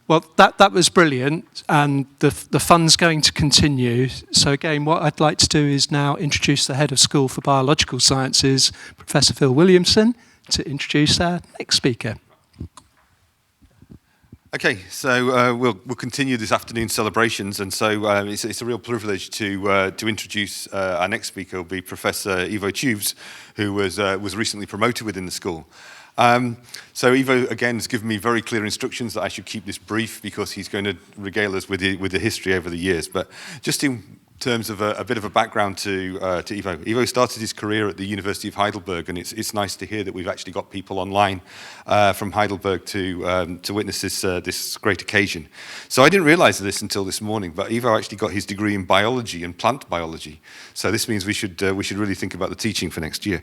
Well, that was brilliant, and the fun's going to continue. So again, what I'd like to do is now introduce the Head of School for Biological Sciences, Professor Phil Williamson, to introduce our next speaker. Okay, so we'll continue this afternoon's celebrations, and so it's a real privilege to introduce our next speaker. Will be Professor Ivo Tews, who was recently promoted within the school. So Ivo, again, has given me very clear instructions that I should keep this brief because he's going to regale us with the history over the years. But just in terms of a bit of a background to Ivo. Ivo started his career at the University of Heidelberg, and it's nice to hear that we've actually got people online from Heidelberg to witness this great occasion. So I didn't realize this until this morning, but Ivo actually got his degree in biology and plant biology. So this means we should really think about the teaching for next year.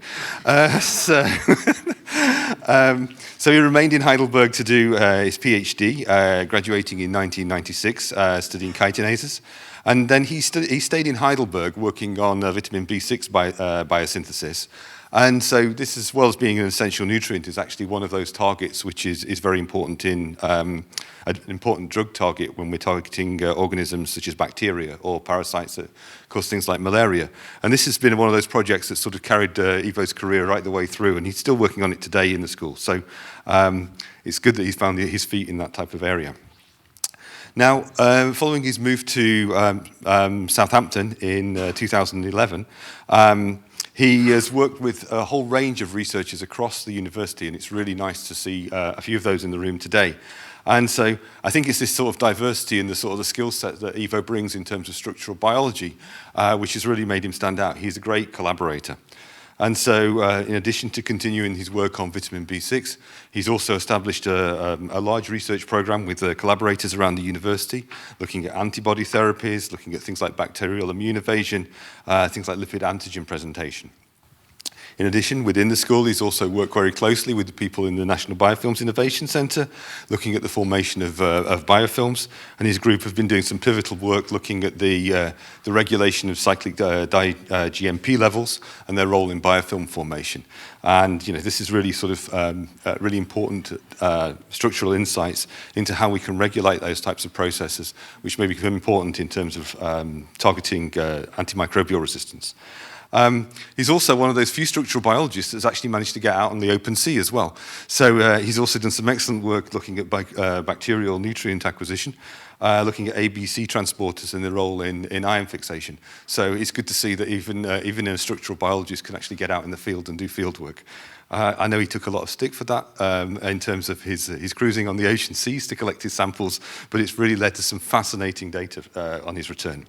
So he remained in Heidelberg to do his PhD, graduating in 1996, studying chitinases. And then he stayed in Heidelberg working on vitamin B6 biosynthesis. And so this, as well as being an essential nutrient, is actually one of those targets which is very important in an important drug target when we're targeting organisms such as bacteria or parasites that cause things like malaria. And this has been one of those projects that sort of carried Ivo's career right the way through, and he's still working on it today in the school. So it's good that he's found his feet in that type of area. Now, following his move to Southampton in 2011, he has worked with a whole range of researchers across the university, and it's really nice to see a few of those in the room today. And so I think it's this sort of diversity and the sort of the skill set that Ivo brings in terms of structural biology, which has really made him stand out. He's a great collaborator. And so in addition to continuing his work on vitamin B6, he's also established a large research program with collaborators around the university, looking at antibody therapies, looking at things like bacterial immune evasion, things like lipid antigen presentation. In addition, within the school, he's also worked very closely with the people in the National Biofilms Innovation Centre, looking at the formation of biofilms, and his group have been doing some pivotal work looking at the regulation of cyclic GMP levels and their role in biofilm formation. And this is really sort of really important structural insights into how we can regulate those types of processes, which may become important in terms of targeting antimicrobial resistance. He's also one of those few structural biologists that's actually managed to get out on the open sea as well. So he's also done some excellent work looking at bacterial nutrient acquisition, looking at ABC transporters and their role in ion fixation. So it's good to see that even a structural biologist can actually get out in the field and do field work. I know he took a lot of stick for that in terms of his cruising on the ocean seas to collect his samples, but it's really led to some fascinating data on his return.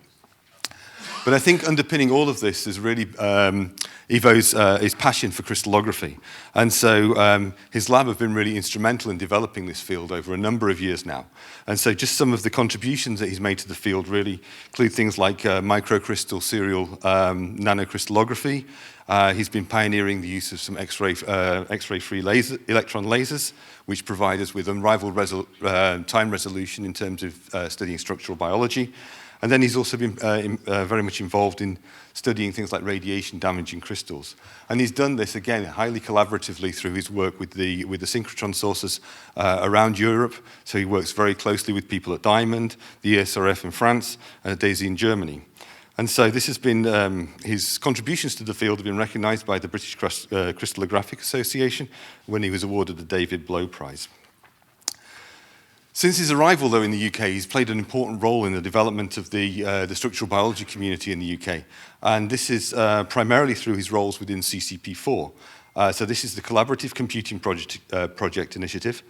But I think underpinning all of this is really Ivo's his passion for crystallography. And so his lab have been really instrumental in developing this field over a number of years now. And so just some of the contributions that he's made to the field really include things like microcrystal serial nanocrystallography. He's been pioneering the use of some X-ray-free electron lasers, which provide us with unrivaled time resolution in terms of studying structural biology. And then he's also been very much involved in studying things like radiation damaging crystals. And he's done this, again, highly collaboratively through his work with the synchrotron sources around Europe. So he works very closely with people at Diamond, the ESRF in France, and DAISY in Germany. And so this has been, his contributions to the field have been recognized by the British Crystallographic Association when he was awarded the David Blow Prize. Since his arrival, though, in the UK, he's played an important role in the development of the structural biology community in the UK. And this is primarily through his roles within CCP4. So this is the Collaborative Computing Project Initiative.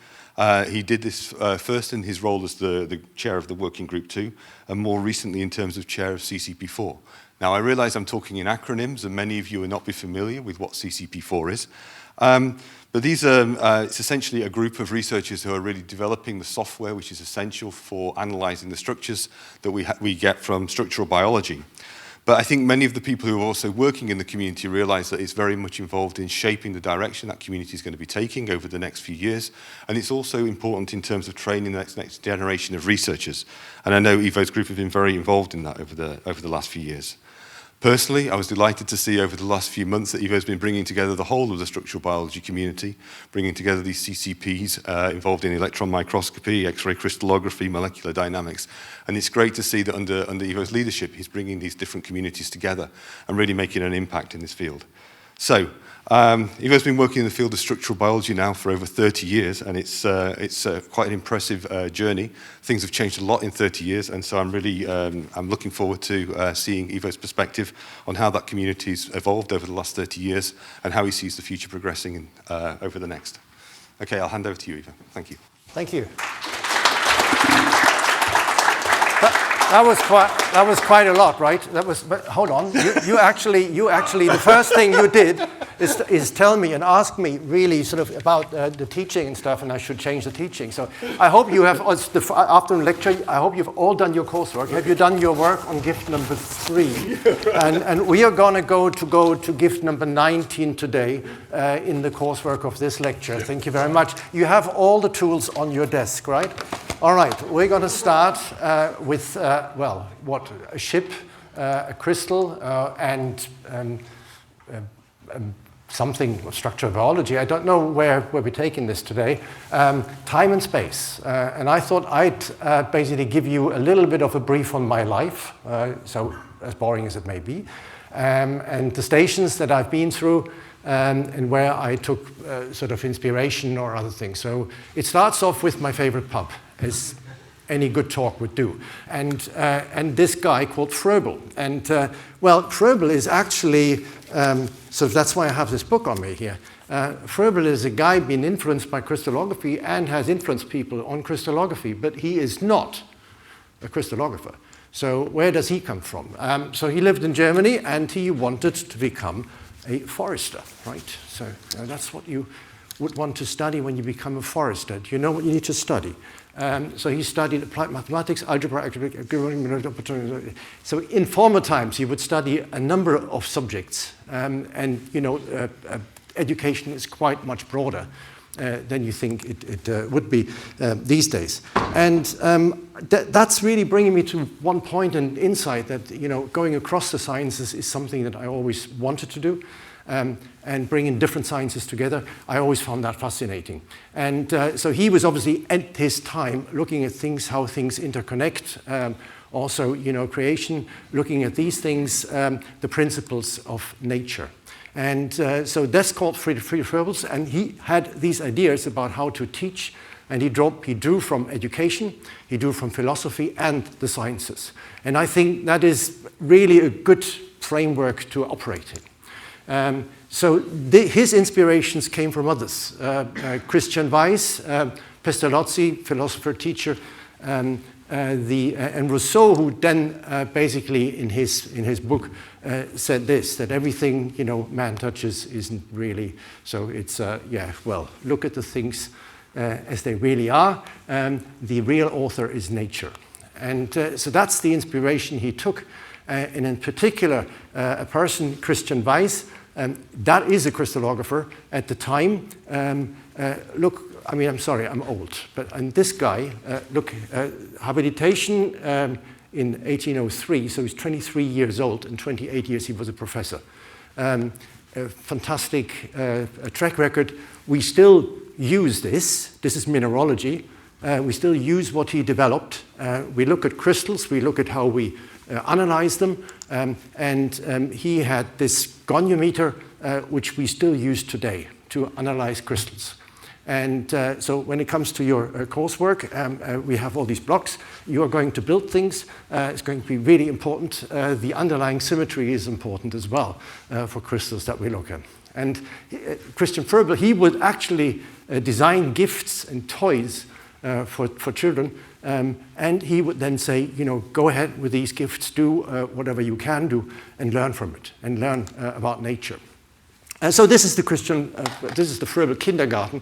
He did this first in his role as the chair of the Working Group 2, and more recently in terms of chair of CCP4. Now, I realize I'm talking in acronyms, and many of you will not be familiar with what CCP4 is. But these are, it's essentially a group of researchers who are really developing the software which is essential for analyzing the structures that we get from structural biology. But I think many of the people who are also working in the community realize that it's very much involved in shaping the direction that community is going to be taking over the next few years. And it's also important in terms of training the next generation of researchers. And I know Ivo's group have been very involved in that over the last few years. Personally, I was delighted to see over the last few months that Ivo's been bringing together the whole of the structural biology community, bringing together these CCPs involved in electron microscopy, X-ray crystallography, molecular dynamics. And it's great to see that under Ivo's leadership, he's bringing these different communities together and really making an impact in this field. So, Ivo's been working in the field of structural biology now for over 30 years, and it's quite an impressive journey. Things have changed a lot in 30 years, and so I'm really I'm looking forward to seeing Ivo's perspective on how that community's evolved over the last 30 years and how he sees the future progressing over the next. Okay, I'll hand over to you, Ivo. Thank you. Thank you. That was quite a lot, right? But hold on. You actually, the first thing you did is tell me and ask me really sort of about the teaching and stuff, and I should change the teaching. So I hope you have, after the lecture, I hope you've all done your coursework. Have you done your work on gift number 3? And we are going to go to gift number 19 today in the coursework of this lecture. Thank you very much. You have all the tools on your desk, right? All right, we're going to start with, a ship, a crystal, and something of structural biology. I don't know where we're taking this today. Time and space. And I thought I'd basically give you a little bit of a brief on my life, so as boring as it may be, and the stations that I've been through, and where I took sort of inspiration or other things. So it starts off with my favorite pub, as any good talk would do. And this guy called Froebel. And, Froebel is actually, so that's why I have this book on me here. Froebel is a guy being influenced by crystallography and has influenced people on crystallography, but he is not a crystallographer. So where does he come from? So he lived in Germany, and he wanted to become a forester, right? So that's what you would want to study when you become a forester. Do you know what you need to study? So he studied applied mathematics, algebra, so in former times he would study a number of subjects, education is quite much broader than you think it would be these days. And that's really bringing me to one point and insight that, going across the sciences is something that I always wanted to do. And bringing different sciences together, I always found that fascinating. And so he was obviously at his time looking at things, how things interconnect, also, creation, looking at these things, the principles of nature. And so that's called Friedrich Froebel, and he had these ideas about how to teach, and he drew from education, he drew from philosophy and the sciences. And I think that is really a good framework to operate in. His inspirations came from others. Christian Weiss, Pestalozzi, philosopher, teacher, and Rousseau, who then basically in his book said this, that everything man touches isn't really. So it's look at the things as they really are. The real author is nature, and so that's the inspiration he took. And in particular, a person, Christian Weiss, that is a crystallographer at the time. I'm sorry, I'm old, but this guy, habilitation in 1803, so he's 23 years old, and 28 years he was a professor. A fantastic track record. We still use this. This is mineralogy. We still use what he developed. We look at crystals. We look at how we analyze them. And he had this goniometer, which we still use today to analyze crystals. And so when it comes to your coursework, we have all these blocks. You are going to build things. It's going to be really important. The underlying symmetry is important as well for crystals that we look at. And Christian Froebel, he would actually design gifts and toys for children. And he would then say, go ahead with these gifts, do whatever you can do, and learn from it, and learn about nature. So this is the Froebel kindergarten.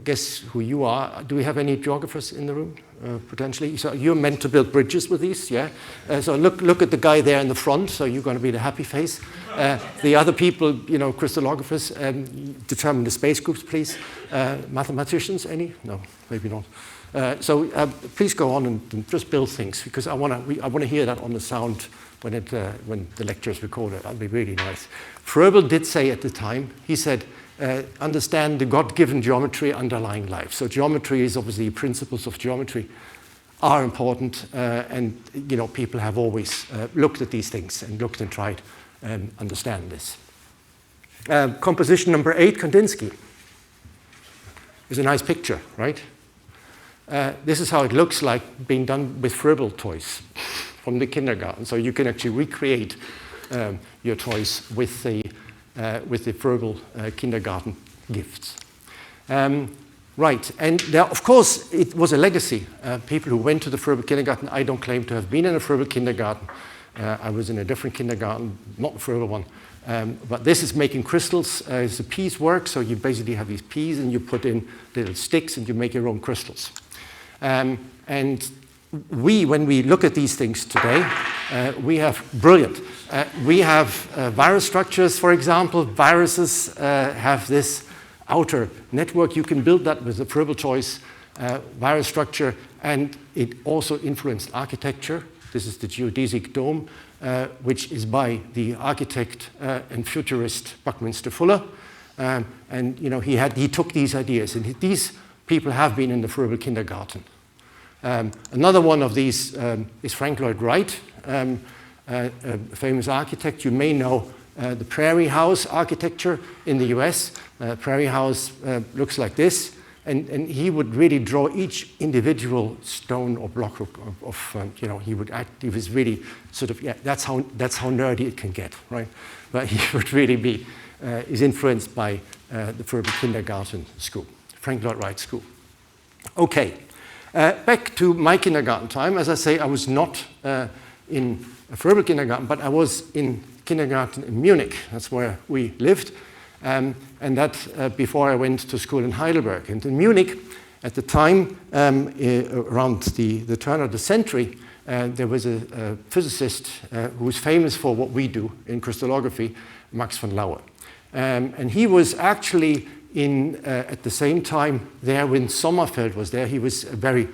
guess who you are. Do we have any geographers in the room, potentially? So you're meant to build bridges with these, yeah? So look at the guy there in the front, so you're going to be the happy face. The other people, crystallographers, determine the space groups, please. Mathematicians, any? No, maybe not. So please go on and just build things, because I want to hear that on the sound when the lecture is recorded. That'd be really nice. Froebel did say at the time, he said, understand the God-given geometry underlying life. So geometry is obviously principles of geometry are important, and people have always looked at these things and looked and tried and understand this. Composition number 8, Kandinsky. Is a nice picture, right? This is how it looks like being done with Froebel toys from the kindergarten. So you can actually recreate your toys with the Froebel kindergarten gifts. Right, and there, of course, it was a legacy. People who went to the Froebel kindergarten, I don't claim to have been in a Froebel kindergarten. I was in a different kindergarten, not the Froebel one. But this is making crystals. It's a piecework, so you basically have these peas and you put in little sticks and you make your own crystals. And when we look at these things today, we have brilliant. We have virus structures, for example. Viruses have this outer network. You can build that with the Froebel toys virus structure, and it also influenced architecture. This is the geodesic dome, which is by the architect and futurist Buckminster Fuller. And he took these ideas, and these people have been in the Froebel kindergarten. Another one of these is Frank Lloyd Wright, a famous architect. You may know the Prairie House architecture in the US. Prairie House looks like this, and he would really draw each individual stone or block he was really sort of, that's how nerdy it can get, right? But he would really be, is influenced by the Froebel kindergarten school, Frank Lloyd Wright school. Okay. Back to my kindergarten time. As I say, I was not in a Froebel kindergarten, but I was in kindergarten in Munich. That's where we lived. And that before I went to school in Heidelberg. And in Munich, at the time, around the turn of the century, there was a physicist who was famous for what we do in crystallography, Max von Laue. And he was actually at the same time there when Sommerfeld was there. He was a very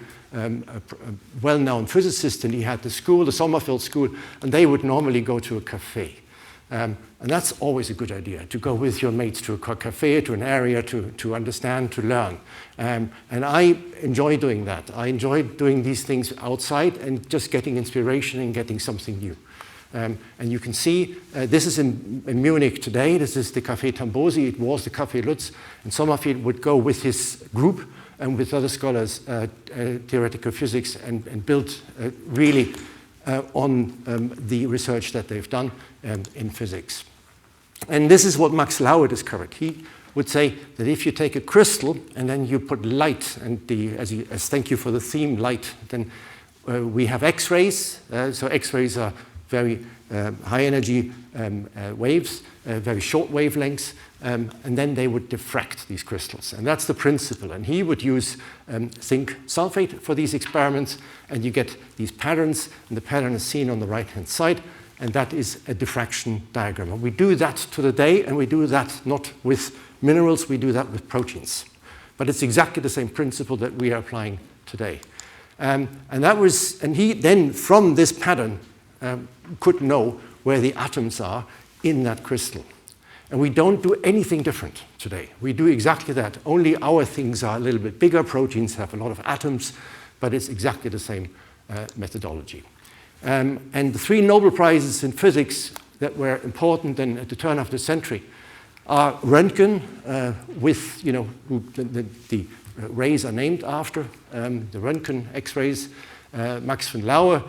well-known physicist, and he had the Sommerfeld school, and they would normally go to a cafe. And that's always a good idea, to go with your mates to a cafe, to an area, to understand, to learn. And I enjoy doing that. I enjoy doing these things outside and just getting inspiration and getting something new. And you can see, this is in Munich today. This is the Café Tambosi. It was the Café Lutz. And Sommerfeld would go with his group and with other scholars, theoretical physics, and build really on the research that they've done in physics. And this is what Max Laue discovered. He would say that if you take a crystal and then you put light, and as thank you for the theme, light, then we have X-rays. So X-rays are very high energy waves, very short wavelengths, and then they would diffract these crystals. And that's the principle. And he would use zinc sulfate for these experiments, and you get these patterns, and the pattern is seen on the right-hand side, and that is a diffraction diagram. And we do that to the day, and we do that not with minerals, we do that with proteins. But it's exactly the same principle that we are applying today. And he then, from this pattern, could know where the atoms are in that crystal. And we don't do anything different today. We do exactly that. Only our things are a little bit bigger. Proteins have a lot of atoms, but it's exactly the same methodology. And the 3 Nobel Prizes in physics that were important then at the turn of the century are Röntgen, with, the rays are named after, the Röntgen X-rays, Max von Laue,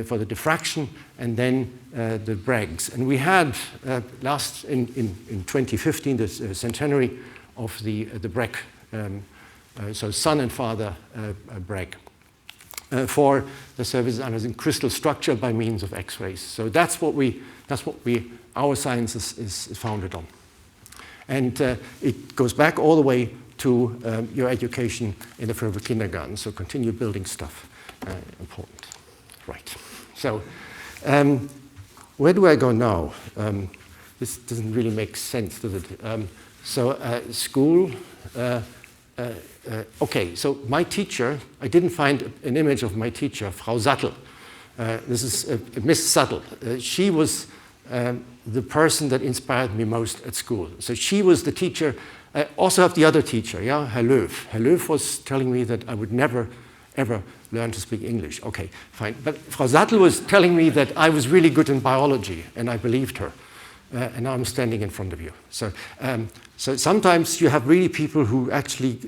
for the diffraction, and then the Braggs. And we had in 2015 the centenary of the Bragg, so son and father Bragg, for the services analyzing crystal structure by means of X-rays. So that's what our science is founded on. And it goes back all the way to your education in the further kindergarten. So continue building stuff. Important. Right. So where do I go now? This doesn't really make sense, does it? School. Okay, so my teacher, I didn't find an image of my teacher, Frau Sattel. This is Miss Sattel. She was the person that inspired me most at school. So she was the teacher. I also have the other teacher, yeah, Herr Löw. Herr Löw was telling me that I would never, ever learn to speak English. Okay, fine. But Frau Sattel was telling me that I was really good in biology, and I believed her. And now I'm standing in front of you. So sometimes you have really people who actually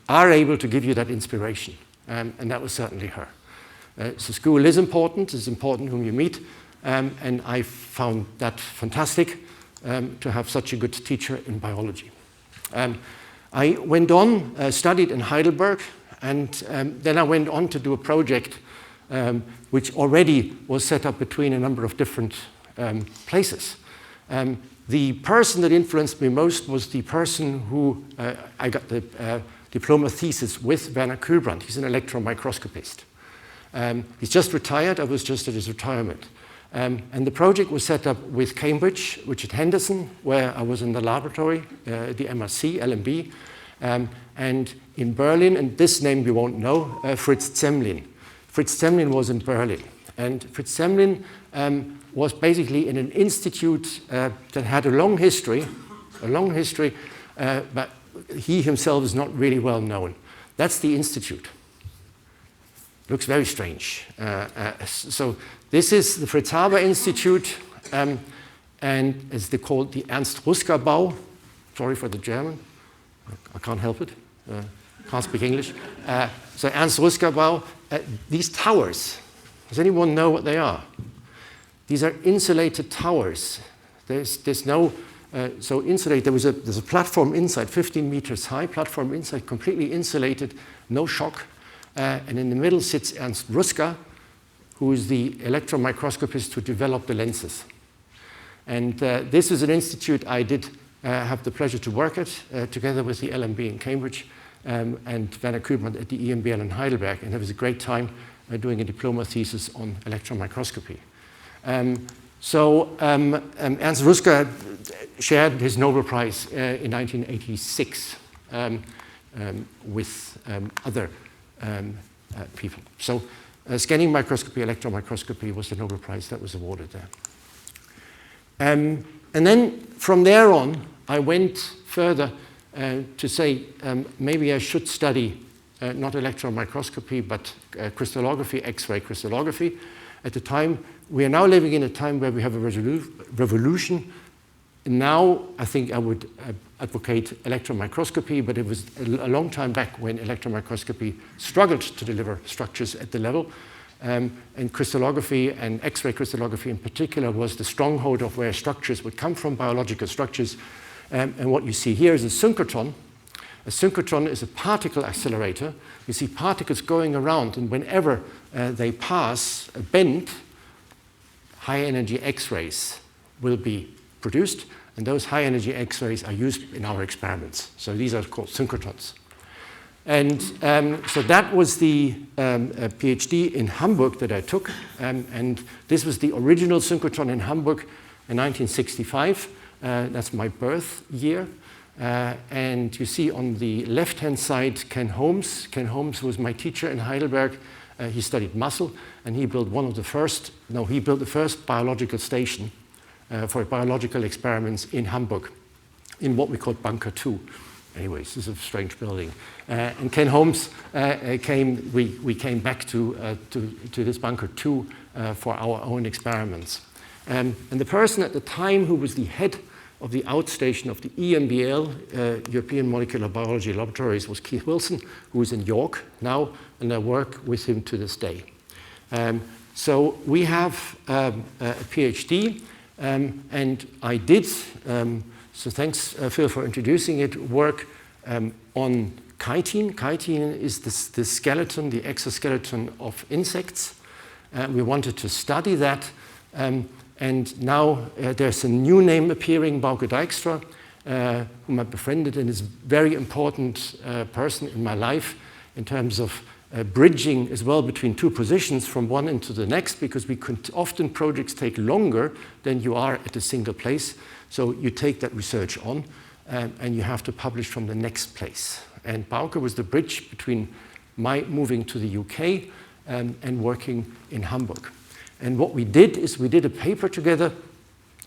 are able to give you that inspiration. And that was certainly her. So school is important. It's important whom you meet. And I found that fantastic to have such a good teacher in biology. I went on, studied in Heidelberg, and then I went on to do a project which already was set up between a number of different places. The person that influenced me most was the person who I got the diploma thesis with, Werner Kühlbrand. He's an electron microscopist. He's just retired. I was just at his retirement. And the project was set up with Cambridge, Richard Henderson, where I was in the laboratory, the MRC, LMB, and in Berlin, and this name you won't know, Fritz Zemlin. Fritz Zemlin was in Berlin. And Fritz Zemlin was basically in an institute that had a long history, but he himself is not really well known. That's the institute. Looks very strange. So this is the Fritz Haber Institute, and it's called the Ernst Rusker Bau. Sorry for the German. I can't help it. Can't speak English. So Ernst Rusker Bau. These towers, does anyone know what they are? These are insulated towers. There's no, so insulated, there's a platform inside, 15 meters high, platform inside, completely insulated, no shock. And in the middle sits Ernst Rusker, who is the electron microscopist who developed the lenses. And this is an institute I did have the pleasure to work at, together with the LMB in Cambridge and Werner Kühlbrand at the EMBL in Heidelberg. And it was a great time doing a diploma thesis on electron microscopy. Ernst Rusker shared his Nobel Prize in 1986 with other people. So scanning microscopy, electron microscopy was the Nobel Prize that was awarded there. And then from there on, I went further to say maybe I should study not electron microscopy, but crystallography, X-ray crystallography. At the time, we are now living in a time where we have a revolution. Now, I think I would advocate electron microscopy, but it was a long time back when electron microscopy struggled to deliver structures at the level. And crystallography and X-ray crystallography in particular was the stronghold of where structures would come from, biological structures. And what you see here is a synchrotron. A synchrotron is a particle accelerator. You see particles going around, and whenever they pass a bend, high-energy X-rays will be produced, and those high-energy X-rays are used in our experiments. So these are called synchrotrons. And so that was the PhD in Hamburg that I took, and this was the original synchrotron in Hamburg in 1965. That's my birth year. And you see on the left-hand side Ken Holmes. Ken Holmes was my teacher in Heidelberg. He studied muscle, and he built the first biological station for biological experiments in Hamburg, in what we call Bunker 2. Anyways, this is a strange building. And Ken Holmes we came back to this Bunker 2 for our own experiments. And the person at the time who was the head of the outstation of the EMBL, European Molecular Biology Laboratories, was Keith Wilson, who is in York now, and I work with him to this day. So we have a PhD, and I did, so thanks Phil for introducing it, work on chitin. Chitin is the skeleton, the exoskeleton of insects. We wanted to study that. And now there's a new name appearing, Bauke Dijkstra, whom I befriended and is a very important person in my life in terms of bridging as well between two positions from one into the next, because often projects take longer than you are at a single place. So you take that research on and you have to publish from the next place. And Bauke was the bridge between my moving to the UK and working in Hamburg. And what we did is we did a paper together,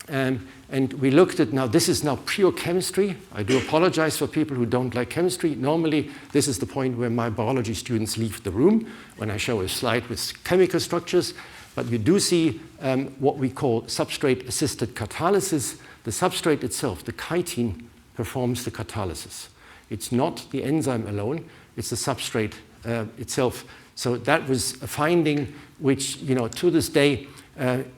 and we looked at, now this is now pure chemistry. I do apologize for people who don't like chemistry. Normally, this is the point where my biology students leave the room, when I show a slide with chemical structures. But you do see what we call substrate-assisted catalysis. The substrate itself, the chitin, performs the catalysis. It's not the enzyme alone, it's the substrate itself. So that was a finding which, to this day,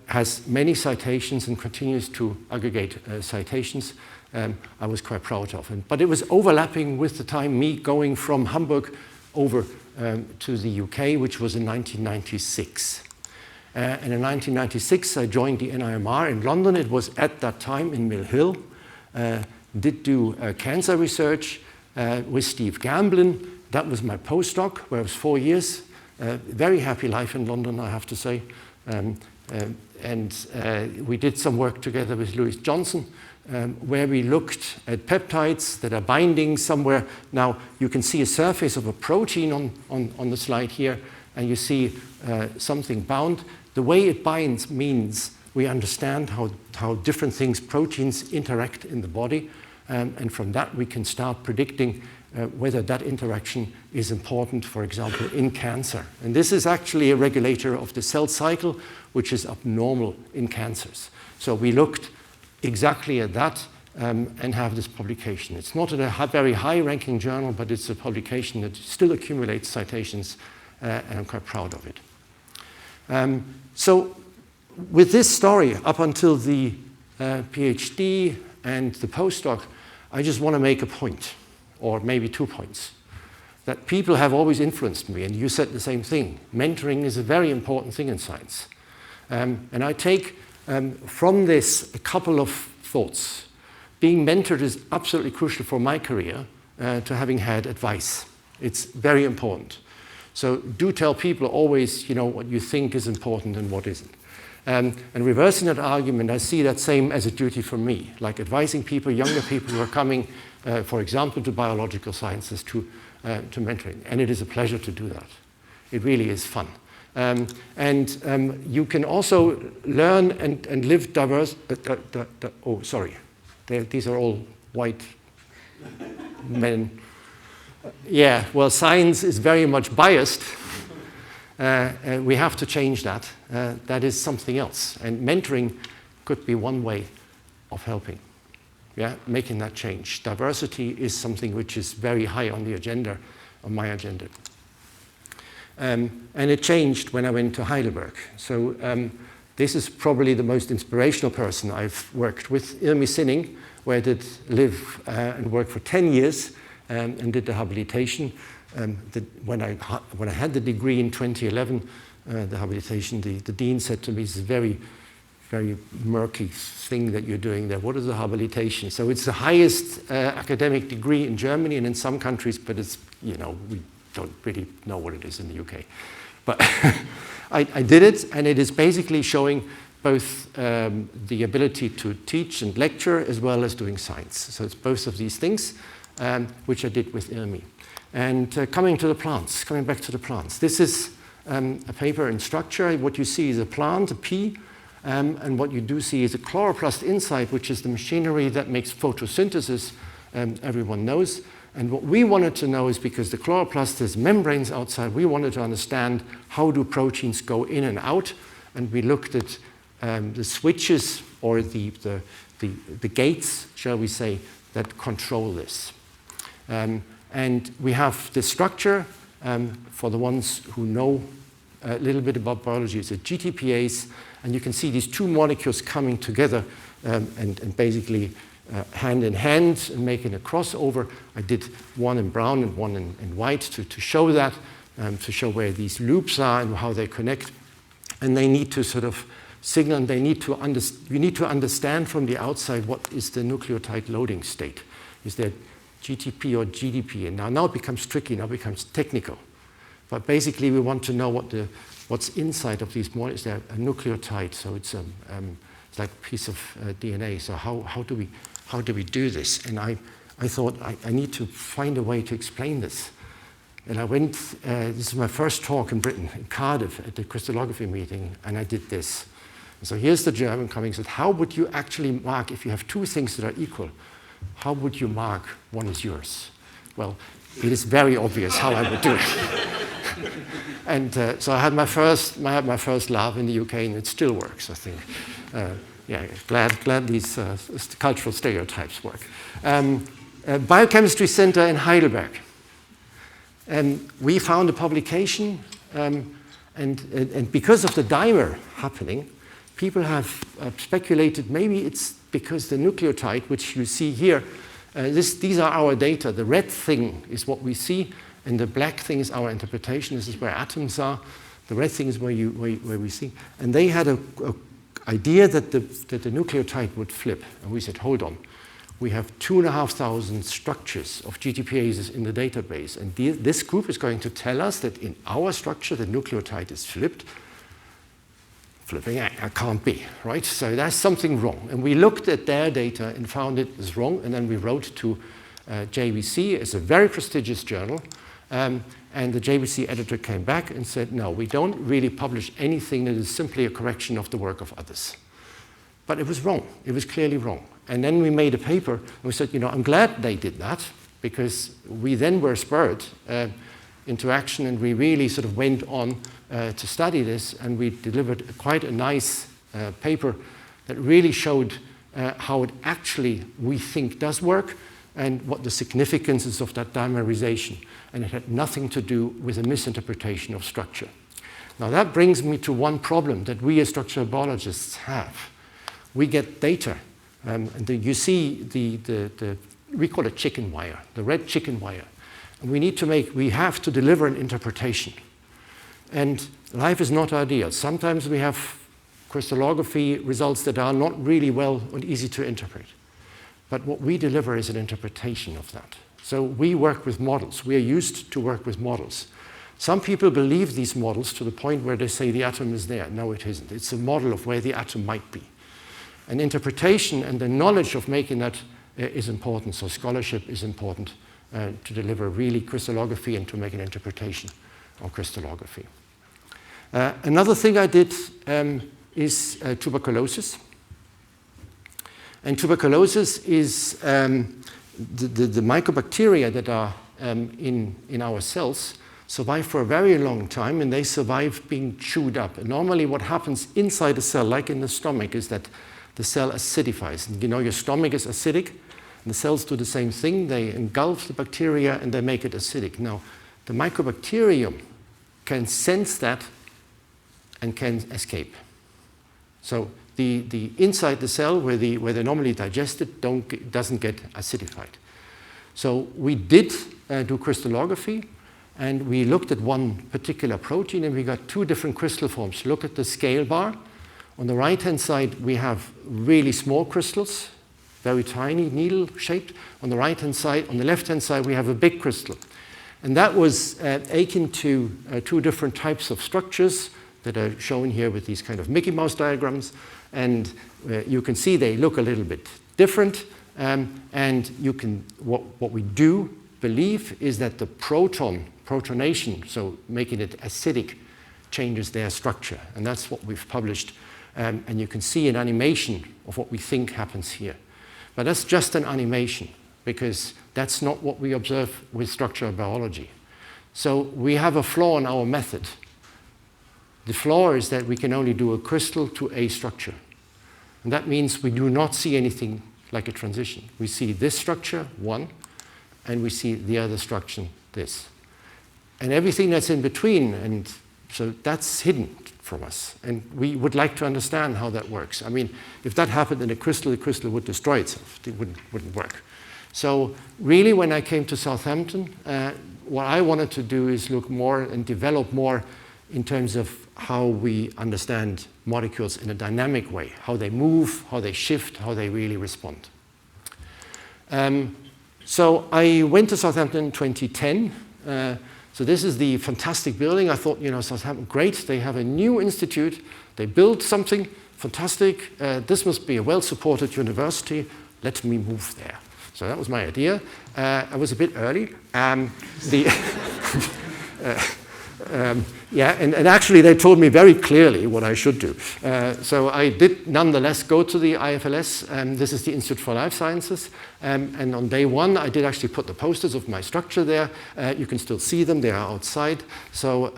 has many citations and continues to aggregate citations. I was quite proud of it. But it was overlapping with the time me going from Hamburg over to the UK, which was in 1996. And in 1996, I joined the NIMR in London. It was at that time in Mill Hill. Did do cancer research with Steve Gamblin. That was my postdoc, where I was 4 years. Very happy life in London, I have to say. We did some work together with Louis Johnson, where we looked at peptides that are binding somewhere. Now, you can see a surface of a protein on the slide here, and you see something bound. The way it binds means we understand how different things, proteins, interact in the body, and from that we can start predicting whether that interaction is important, for example, in cancer. And this is actually a regulator of the cell cycle, which is abnormal in cancers. So we looked exactly at that and have this publication. It's not in a very high-ranking journal, but it's a publication that still accumulates citations, and I'm quite proud of it. So with this story, up until the PhD and the postdoc, I just want to make a point, or maybe 2 points, that people have always influenced me, and you said the same thing. Mentoring is a very important thing in science. And I take from this a couple of thoughts. Being mentored is absolutely crucial for my career, to having had advice. It's very important. So do tell people always, what you think is important and what isn't. And reversing that argument, I see that same as a duty for me, like advising people, younger people who are coming, for example, to biological sciences, to mentoring. And it is a pleasure to do that. It really is fun. You can also learn and live diverse. Oh, sorry. These are all white men. Yeah, well, science is very much biased. We have to change that. That is something else. And mentoring could be one way of helping, making that change. Diversity is something which is very high on the agenda, on my agenda. And it changed when I went to Heidelberg. So this is probably the most inspirational person I've worked with, Irmi Sinning, where I did live and work for 10 years and did the habilitation. When I had the degree in 2011, the habilitation, the dean said to me, "It's a very, very murky thing that you're doing there. What is a habilitation?" So it's the highest academic degree in Germany and in some countries, but it's, we don't really know what it is in the UK. But I did it, and it is basically showing both the ability to teach and lecture as well as doing science. So it's both of these things, which I did with Irmi. And coming back to the plants. This is a paper in structure. What you see is a plant, a pea, and what you do see is a chloroplast inside, which is the machinery that makes photosynthesis, everyone knows. And what we wanted to know is, because the chloroplast has membranes outside, we wanted to understand how do proteins go in and out, and we looked at the switches or the gates, shall we say, that control this. And we have the structure, for the ones who know a little bit about biology, it's a GTPase, and you can see these two molecules coming together and basically hand in hand and making a crossover. I did one in brown and one in white to show that, to show where these loops are and how they connect. And they need to sort of signal, and you need to understand from the outside what is the nucleotide loading state. Is there GTP or GDP? And now it becomes tricky, now it becomes technical. But basically, we want to know what's inside of these molecules. Is there a nucleotide? So it's like a piece of DNA. So how do we do this? And I thought I need to find a way to explain this. And I went. This is my first talk in Britain, in Cardiff, at the crystallography meeting, and I did this. And so here's the German coming. Said, how would you actually mark if you have two things that are equal? How would you mark one is yours? Well, it is very obvious how I would do it. And so I had my first lab in the UK, and it still works, I think. Glad these cultural stereotypes work. Biochemistry Center in Heidelberg. And we found a publication, and because of the dimer happening, people have speculated maybe it's because the nucleotide, which you see here, these are our data. The red thing is what we see, and the black thing is our interpretation. This is where atoms are. The red thing is where we see. And they had a idea that the nucleotide would flip. And we said, hold on. We have 2,500 structures of GTPases in the database. And this group is going to tell us that in our structure, the nucleotide is flipped. Flipping, it can't be, right? So there's something wrong. And we looked at their data and found it was wrong. And then we wrote to JVC. It's a very prestigious journal. And the JVC editor came back and said, no, we don't really publish anything that is simply a correction of the work of others. But it was wrong. It was clearly wrong. And then we made a paper, and we said, I'm glad they did that, because we then were spurred into action, and we really sort of went on to study this, and we delivered quite a nice paper that really showed how it actually, we think, does work, and what the significance is of that dimerization. And it had nothing to do with a misinterpretation of structure. Now that brings me to one problem that we as structural biologists have. We get data. And you see we call it chicken wire, the red chicken wire. And we have to deliver an interpretation. And life is not ideal. Sometimes we have crystallography results that are not really well and easy to interpret. But what we deliver is an interpretation of that. So we work with models. We are used to work with models. Some people believe these models to the point where they say the atom is there. No, it isn't. It's a model of where the atom might be. And interpretation and the knowledge of making that is important. So scholarship is important to deliver really crystallography and to make an interpretation of crystallography. Another thing I did is tuberculosis. And tuberculosis is the mycobacteria that are in our cells survive for a very long time, and they survive being chewed up. And normally what happens inside a cell, like in the stomach, is that the cell acidifies. And your stomach is acidic, and the cells do the same thing. They engulf the bacteria, and they make it acidic. Now, the mycobacterium can sense that and can escape. So the inside the cell, where they normally digest it, doesn't get acidified. So we did do crystallography, and we looked at one particular protein, and we got two different crystal forms. Look at the scale bar. On the right-hand side, we have really small crystals, very tiny, needle-shaped. On the right-hand side, on the left-hand side, we have a big crystal. And that was akin to two different types of structures that are shown here with these kind of Mickey Mouse diagrams. And you can see they look a little bit different. And what we do believe is that the protonation, so making it acidic, changes their structure. And that's what we've published. And you can see an animation of what we think happens here. But that's just an animation, because that's not what we observe with structural biology. So we have a flaw in our method. The flaw is that we can only do a crystal to a structure. And that means we do not see anything like a transition. We see this structure, one, and we see the other structure, this. And everything that's in between, and so that's hidden from us. And we would like to understand how that works. I mean, if that happened in a crystal, the crystal would destroy itself. It wouldn't work. So really, when I came to Southampton, what I wanted to do is look more and develop more in terms of how we understand molecules in a dynamic way, how they move, how they shift, how they really respond. So I went to Southampton in 2010. So this is the fantastic building. I thought, Southampton, great. They have a new institute. They built something fantastic. This must be a well-supported university. Let me move there. So that was my idea. I was a bit early. And actually they told me very clearly what I should do. So I did nonetheless go to the IFLS. This is the Institute for Life Sciences. And on day one, I did actually put the posters of my structure there. You can still see them. They are outside. So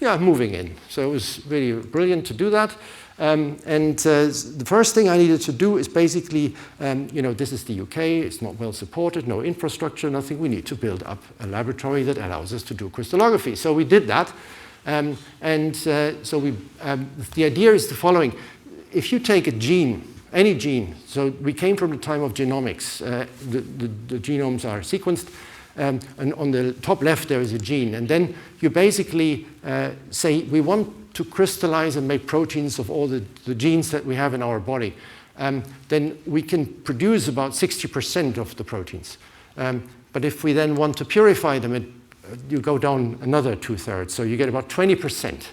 moving in. So it was really brilliant to do that. The first thing I needed to do is basically, this is the UK, it's not well supported, no infrastructure, nothing. We need to build up a laboratory that allows us to do crystallography. So we did that. The idea is the following. If you take a gene, any gene, so we came from the time of genomics, the genomes are sequenced, and on the top left there is a gene, and then you basically say we want to crystallize and make proteins of all the genes that we have in our body. Then we can produce about 60% of the proteins. But if we then want to purify them, you go down another 2/3. So you get about 20%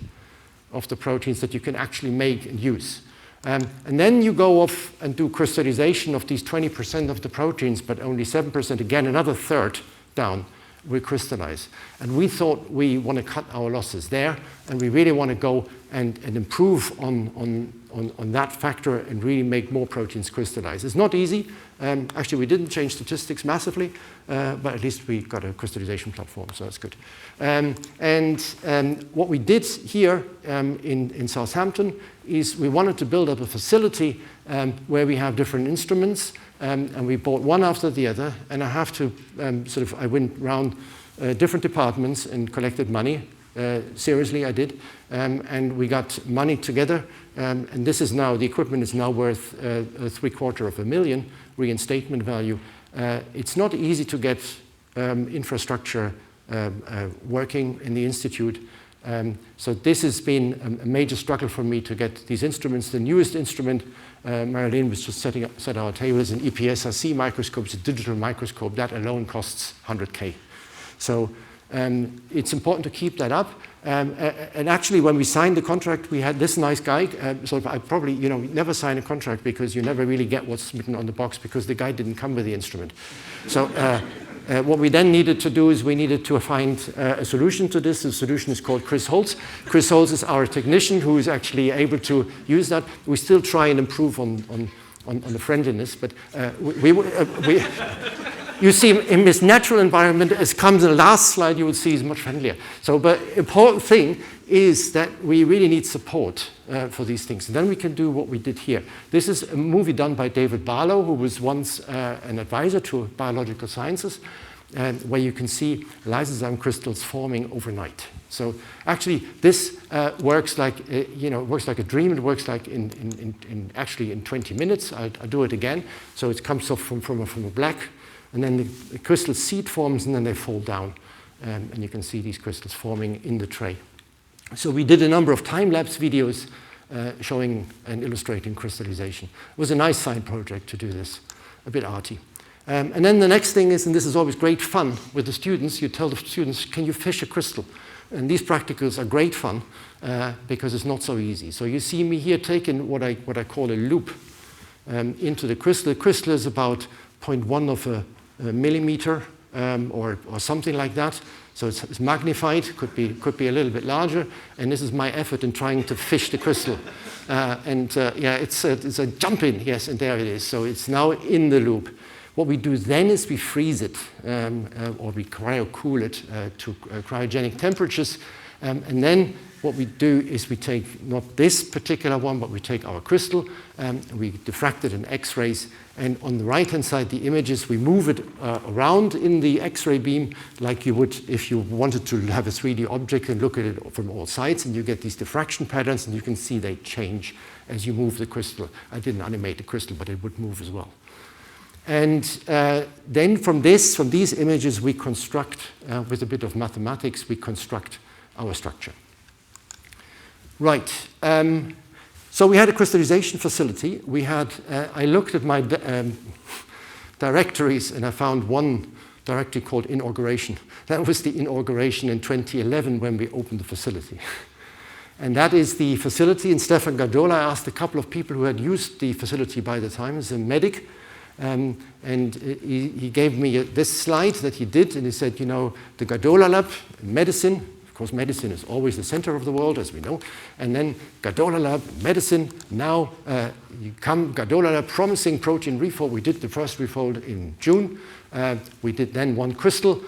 of the proteins that you can actually make and use. And then you go off and do crystallization of these 20% of the proteins, but only 7%, again, another third down, we crystallize. And we thought we want to cut our losses there, and we really want to go and improve on that factor and really make more proteins crystallize. It's not easy. Actually, we didn't change statistics massively, but at least we got a crystallization platform, so that's good. What we did here in Southampton is we wanted to build up a facility where we have different instruments, and we bought one after the other, and I have to I went around different departments and collected money. Seriously, I did. And we got money together, and this is now, the equipment is now worth $750,000 reinstatement value. It's not easy to get infrastructure working in the institute. So this has been a major struggle for me to get these instruments. The newest instrument, Marilyn was just set our table, is an EPSRC microscope. It's a digital microscope. That alone costs $100K. So it's important to keep that up. And actually, when we signed the contract, we had this nice guy. So I probably, never sign a contract because you never really get what's written on the box because the guy didn't come with the instrument. So what we then needed to do is we needed to find a solution to this. The solution is called Chris Holtz. Chris Holtz is our technician who is actually able to use that. We still try and improve on the friendliness, but you see, in this natural environment, as comes in the last slide, you will see is much friendlier. So, but important thing is that we really need support for these things. And then we can do what we did here. This is a movie done by David Barlow, who was once an advisor to biological sciences, where you can see lysozyme crystals forming overnight. So actually, this works like works like a dream. It works like actually in 20 minutes. I'll do it again. So it comes off from a black. And then the crystal seed forms, and then they fall down. And you can see these crystals forming in the tray. So we did a number of time-lapse videos showing and illustrating crystallization. It was a nice side project to do this, a bit arty. And then the next thing is, and this is always great fun with the students, you tell the students, can you fish a crystal? And these practicals are great fun because it's not so easy. So you see me here taking what I call a loop into the crystal. The crystal is about 0.1 of a millimeter or something like that. So it's magnified, could be a little bit larger. And this is my effort in trying to fish the crystal. It's a jump in, yes, and there it is. So it's now in the loop. What we do then is we freeze it, or we cryo-cool it to cryogenic temperatures. And then what we do is we take not this particular one, but we take our crystal, we diffract it in X-rays, and on the right-hand side, the images, we move it around in the X-ray beam like you would if you wanted to have a 3D object and look at it from all sides, and you get these diffraction patterns, and you can see they change as you move the crystal. I didn't animate the crystal, but it would move as well. And then from these images, we construct, with a bit of mathematics, we construct our structure. Right. So we had a crystallization facility. We had, I looked at my directories and I found one directory called Inauguration. That was the inauguration in 2011 when we opened the facility. And that is the facility in Stefan Gardola. I asked a couple of people who had used the facility by the time as a medic. And he gave me this slide that he did. And he said, you know, the Gardola lab, medicine. Of course, medicine is always the center of the world, as we know. And then Gardola lab, medicine. Now you come, Gardola lab, promising protein refold. We did the first refold in June. We did then one crystal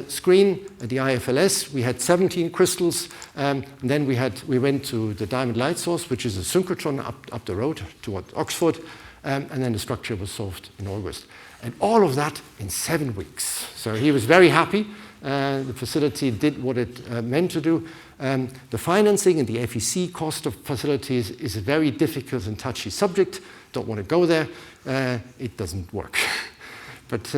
screen at the IFLS. We had 17 crystals. And then we went to the diamond light source, which is a synchrotron up the road toward Oxford. And then the structure was solved in August. And all of that in 7 weeks. So he was very happy. The facility did what it meant to do. The financing and the FEC cost of facilities is a very difficult and touchy subject. Don't want to go there. It doesn't work. But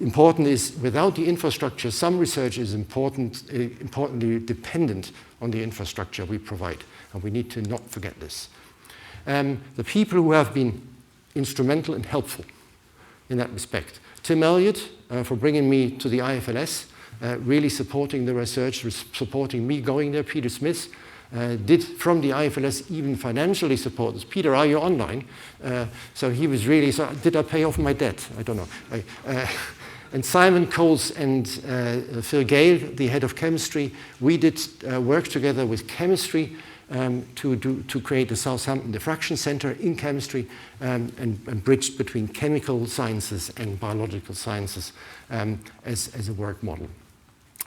important is, without the infrastructure, some research is importantly dependent on the infrastructure we provide. And we need to not forget this. The people who have been instrumental and helpful in that respect. Tim Elliott, for bringing me to the IFLS, really supporting the research, supporting me going there. Peter Smith did from the IFLS even financially support us. Peter, are you online? So he was really, so did I pay off my debt? I don't know. And Simon Coles and Phil Gale, the head of chemistry, we did work together with chemistry to create the Southampton Diffraction Center in chemistry and bridged between chemical sciences and biological sciences as a work model.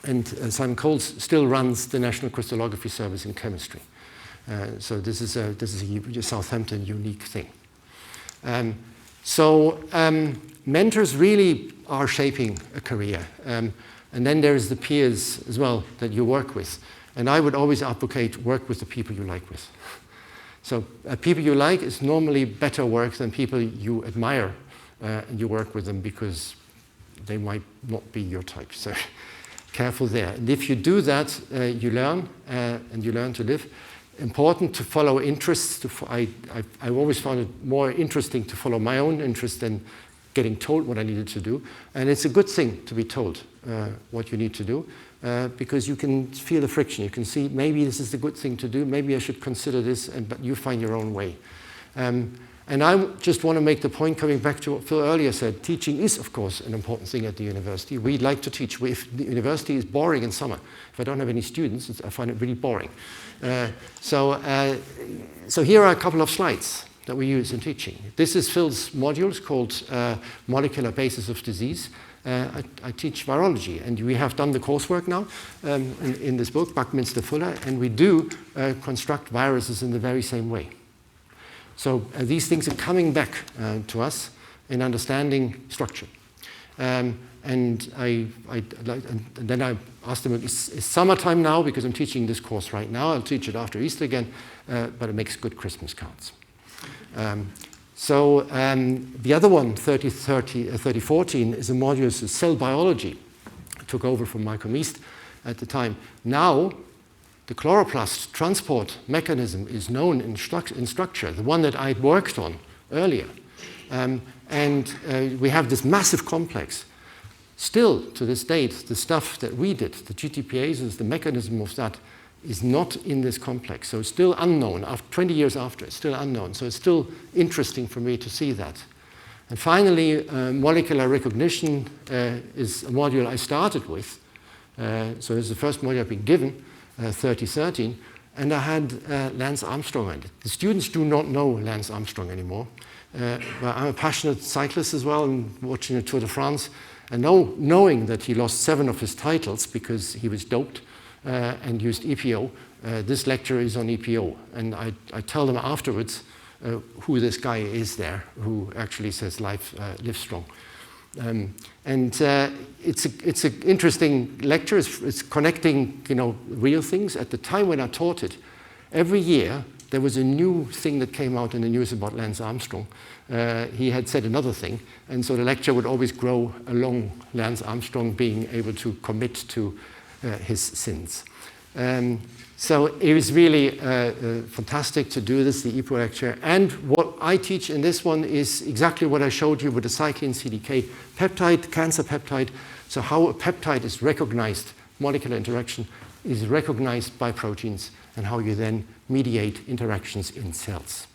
And Simon Coles still runs the National Crystallography Service in chemistry. So this is a Southampton unique thing. Mentors really are shaping a career. And then there's the peers as well that you work with. And I would always advocate work with the people you like with. So people you like is normally better work than people you admire, and you work with them because they might not be your type. So careful there. And if you do that, you learn, and you learn to live. Important to follow interests. I've always found it more interesting to follow my own interest than getting told what I needed to do. And it's a good thing to be told what you need to do. Because you can feel the friction. You can see maybe this is the good thing to do. Maybe I should consider this, but you find your own way. And I just want to make the point, coming back to what Phil earlier said, teaching is, of course, an important thing at the university. We like to teach. If the university is boring in summer, if I don't have any students, I find it really boring. So here are a couple of slides that we use in teaching. This is Phil's modules called Molecular Basis of Disease. I teach virology, and we have done the coursework now in this book, Buckminster Fuller, and we do construct viruses in the very same way. So these things are coming back to us in understanding structure. And then I asked them, it's summertime now because I'm teaching this course right now. I'll teach it after Easter again, but it makes good Christmas cards. The other one, 3014, is a module of cell biology. I took over from Michael Meest at the time. Now, the chloroplast transport mechanism is known in structure, the one that I worked on earlier. We have this massive complex. Still, to this date, the stuff that we did, the GTPases, the mechanism of that, is not in this complex. So it's still unknown. 20 years after, it's still unknown. So it's still interesting for me to see that. And finally, molecular recognition is a module I started with. So it's the first module I've been given, 3013. And I had Lance Armstrong in it. The students do not know Lance Armstrong anymore. But I'm a passionate cyclist as well, and watching the Tour de France. And knowing that he lost 7 of his titles because he was doped, and used EPO. This lecture is on EPO, and I tell them afterwards who this guy is there, who actually says live strong. It's an interesting lecture. It's connecting, real things. At the time when I taught it, every year there was a new thing that came out in the news about Lance Armstrong. He had said another thing, and so the lecture would always grow along Lance Armstrong being able to commit to his sins. So it was really fantastic to do this, the EPO lecture. And what I teach in this one is exactly what I showed you with the cyclin CDK peptide, cancer peptide. So how a peptide is recognized, molecular interaction is recognized by proteins, and how you then mediate interactions in cells.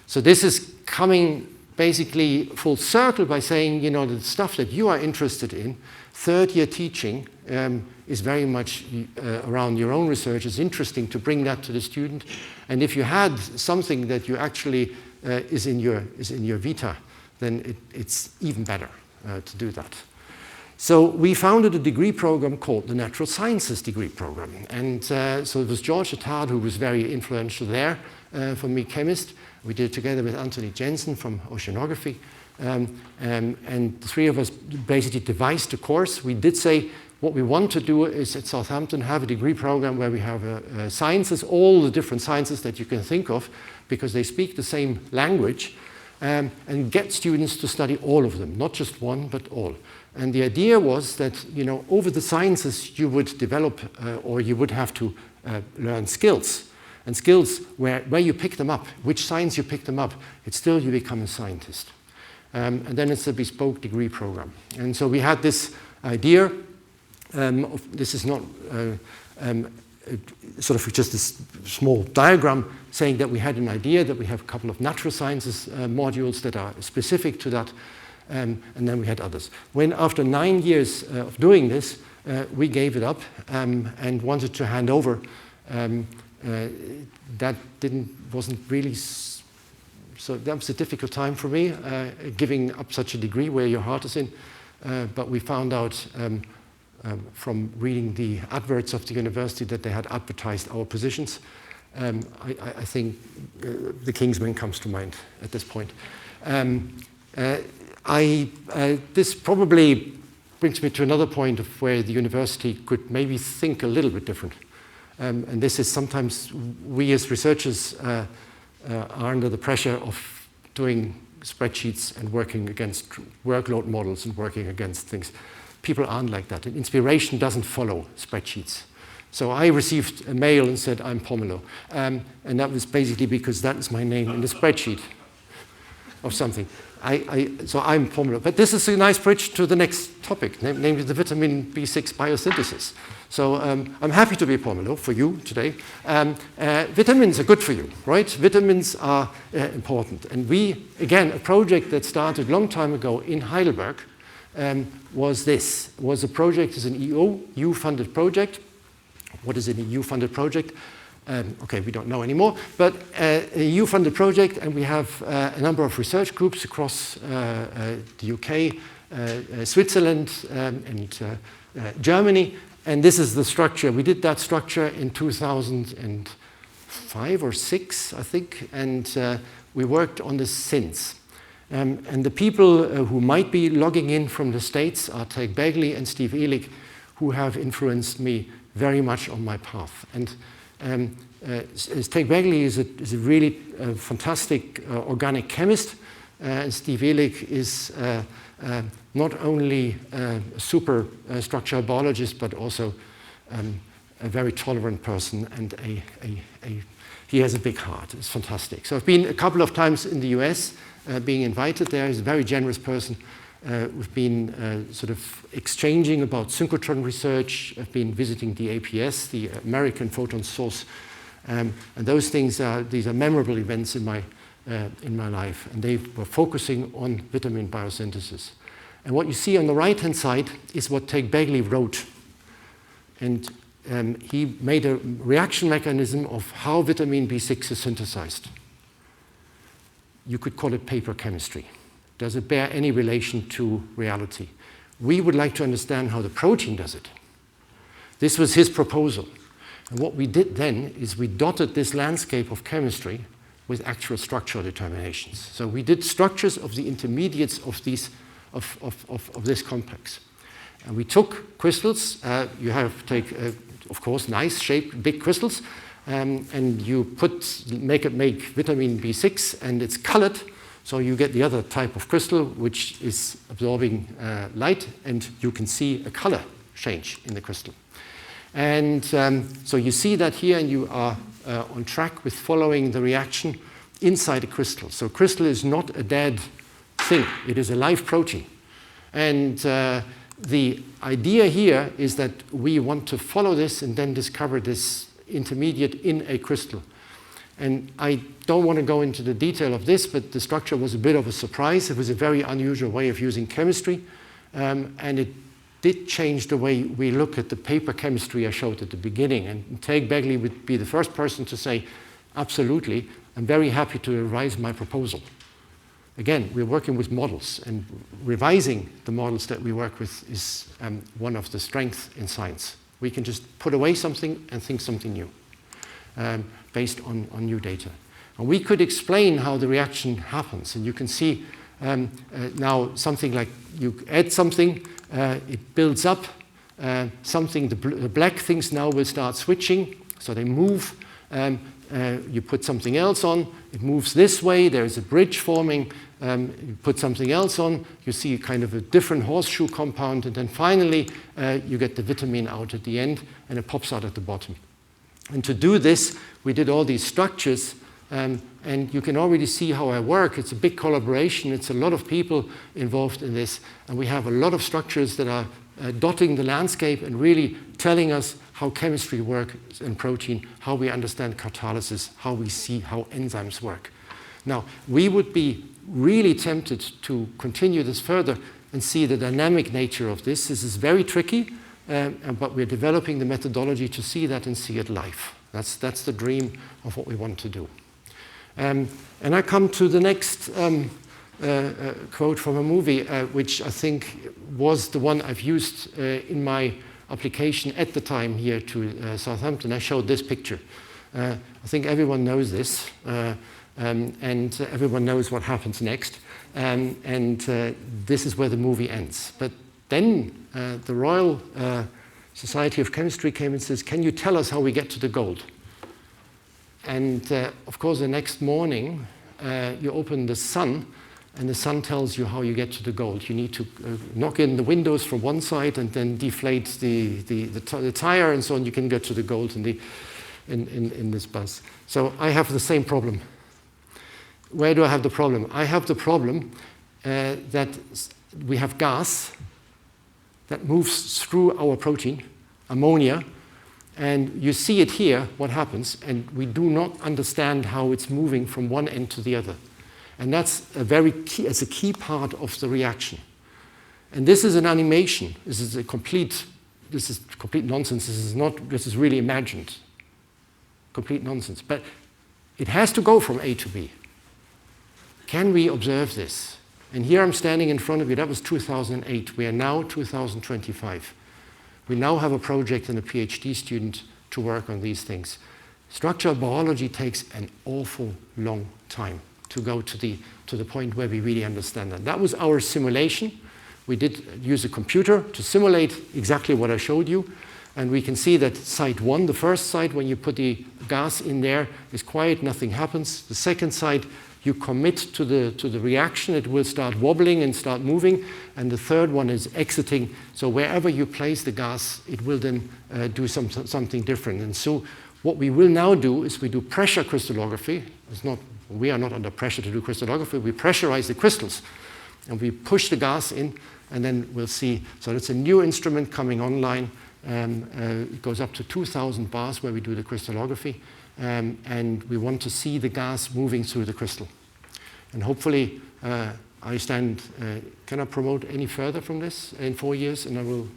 So this is coming basically full circle by saying, the stuff that you are interested in, third-year teaching is very much around your own research. It's interesting to bring that to the student. And if you had something that you actually is in your vita, then it's even better to do that. So we founded a degree program called the Natural Sciences degree program. And so it was George Attard who was very influential there for me, chemist. We did it together with Anthony Jensen from oceanography. And the three of us basically devised the course. We did say what we want to do is at Southampton have a degree program where we have sciences, all the different sciences that you can think of, because they speak the same language, and get students to study all of them, not just one, but all. And the idea was that, over the sciences you would develop or you would have to learn skills. And skills where you pick them up, which science you pick them up, it's still you become a scientist. And then it's a bespoke degree program. And so we had this idea, this is not sort of just this small diagram saying that we had an idea that we have a couple of natural sciences modules that are specific to that, and then we had others. When after 9 years of doing this, we gave it up and wanted to hand over. That wasn't really, so that was a difficult time for me, giving up such a degree where your heart is in. But we found out from reading the adverts of the university that they had advertised our positions. I think the Kingsman comes to mind at this point. This probably brings me to another point of where the university could maybe think a little bit different. And this is sometimes we as researchers are under the pressure of doing spreadsheets and working against workload models and working against things. People aren't like that. And inspiration doesn't follow spreadsheets. So I received a mail and said, I'm Pomelo. And that was basically because that is my name in the spreadsheet of something. So I'm Pomelo. But this is a nice bridge to the next topic, namely the vitamin B6 biosynthesis. So I'm happy to be Pomelo for you today. Vitamins are good for you, right? Vitamins are important. And we, again, a project that started a long time ago in Heidelberg was a project, is an EU-funded project. What is an EU-funded project? Okay, we don't know anymore, but a EU-funded project, and we have a number of research groups across the UK, Switzerland, and Germany, and this is the structure. We did that structure in 2005 or 6, I think, and we worked on this since. And the people who might be logging in from the States are Teig Begley and Steve Ehrlich, who have influenced me very much on my path. And Teig Begley is a really fantastic organic chemist. Steve Ehrlich is not only a super structural biologist, but also a very tolerant person, and he has a big heart. It's fantastic. So I've been a couple of times in the US, being invited there. He's a very generous person. We've been sort of exchanging about synchrotron research. I've been visiting the APS, the American Photon Source, and those things these are memorable events in my life. And they were focusing on vitamin biosynthesis. And what you see on the right-hand side is what Teig Begley wrote. And he made a reaction mechanism of how vitamin B6 is synthesized. You could call it paper chemistry. Does it bear any relation to reality? We would like to understand how the protein does it. This was his proposal. And what we did then is we dotted this landscape of chemistry with actual structural determinations. So we did structures of the intermediates of this complex. And we took crystals. You have to take, of course, nice shaped big crystals, and you make vitamin B6, and it's colored. So you get the other type of crystal, which is absorbing light, and you can see a color change in the crystal. And so you see that here, and you are on track with following the reaction inside a crystal. So crystal is not a dead thing. It is a live protein. And the idea here is that we want to follow this and then discover this intermediate in a crystal. And I don't want to go into the detail of this, but the structure was a bit of a surprise. It was a very unusual way of using chemistry, and it did change the way we look at the paper chemistry I showed at the beginning. And Teig Begley would be the first person to say, absolutely, I'm very happy to revise my proposal. Again, we're working with models, and revising the models that we work with is one of the strengths in science. We can just put away something and think something new, based on new data. And we could explain how the reaction happens, and you can see now something like you add something, it builds up, something, the black things now will start switching, so they move. You put something else on, it moves this way, there's a bridge forming, you put something else on, you see kind of a different horseshoe compound, and then finally you get the vitamin out at the end, and it pops out at the bottom. And to do this, we did all these structures, and you can already see how I work. It's a big collaboration, it's a lot of people involved in this, and we have a lot of structures that are dotting the landscape and really telling us how chemistry works in protein, how we understand catalysis, how we see how enzymes work. Now, we would be really tempted to continue this further and see the dynamic nature of this. This is very tricky, but we're developing the methodology to see that and see it live. That's the dream of what we want to do. And I come to the next quote from a movie, which I think was the one I've used in my application at the time here to Southampton. I showed this picture. I think everyone knows this, and everyone knows what happens next. And this is where the movie ends. But then the Royal Society of Chemistry came and says, can you tell us how we get to the gold? And of course, the next morning, you open the sun, and the sun tells you how you get to the gold. You need to knock in the windows from one side and then deflate the tire and so on. You can get to the gold in this bus. So I have the same problem. Where do I have the problem? I have the problem that we have gas that moves through our protein, ammonia, and you see it here, what happens, and we do not understand how it's moving from one end to the other. And that's it's a key part of the reaction. And this is an animation. This is complete nonsense. This is really imagined. Complete nonsense. But it has to go from A to B. Can we observe this? And here I'm standing in front of you. That was 2008. We are now 2025. We now have a project and a PhD student to work on these things. Structural biology takes an awful long time to go to the point where we really understand that. That was our simulation. We did use a computer to simulate exactly what I showed you. And we can see that site 1, the first site, when you put the gas in there, is quiet, nothing happens. The second site, you commit to the reaction, it will start wobbling and start moving. And the third one is exiting. So wherever you place the gas, it will then do something different. And so what we will now do is we do pressure crystallography. We are not under pressure to do crystallography. We pressurize the crystals. And we push the gas in, and then we'll see. So it's a new instrument coming online. It goes up to 2,000 bars where we do the crystallography. And we want to see the gas moving through the crystal. And hopefully, can I promote any further from this in 4 years? And I will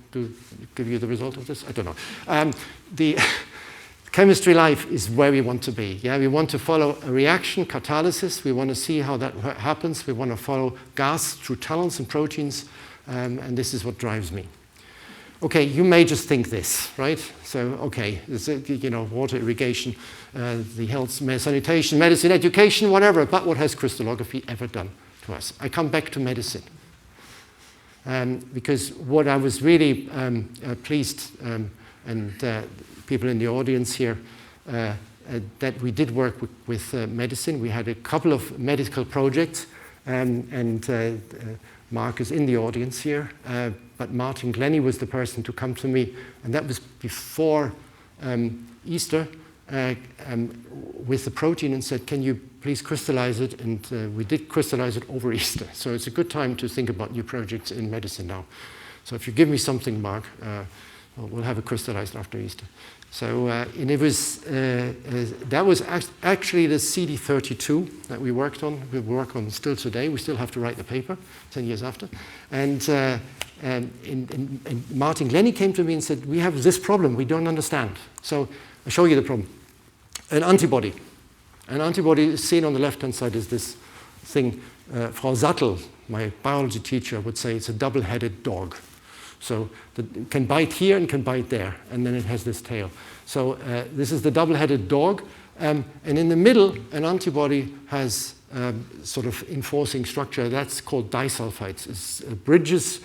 give you the result of this? I don't know. The chemistry life is where we want to be. Yeah, we want to follow a reaction, catalysis. We want to see how that happens. We want to follow gas through tunnels and proteins. And this is what drives me. Okay, you may just think this, right? So, okay, water irrigation, the health, sanitation, medicine, education, whatever, but what has crystallography ever done to us? I come back to medicine. Because what I was really pleased, and people in the audience here, that we did work with medicine. We had a couple of medical projects, and Mark is in the audience here, but Martin Glennie was the person to come to me, and that was before Easter, with the protein, and said, can you please crystallize it? And we did crystallize it over Easter. So it's a good time to think about new projects in medicine now. So if you give me something, Mark, we'll have it crystallized after Easter. So and it was that was actually the CD32 that we worked on. We work on still today. We still have to write the paper 10 years after. And Martin Glennie came to me and said, we have this problem. We don't understand. So I'll show you the problem. An antibody. An antibody is seen on the left-hand side is this thing. Frau Sattel, my biology teacher, would say it's a double-headed dog. So it can bite here and can bite there, and then it has this tail. So this is the double-headed dog, and in the middle, an antibody has sort of enforcing structure. That's called disulfides. It's bridges,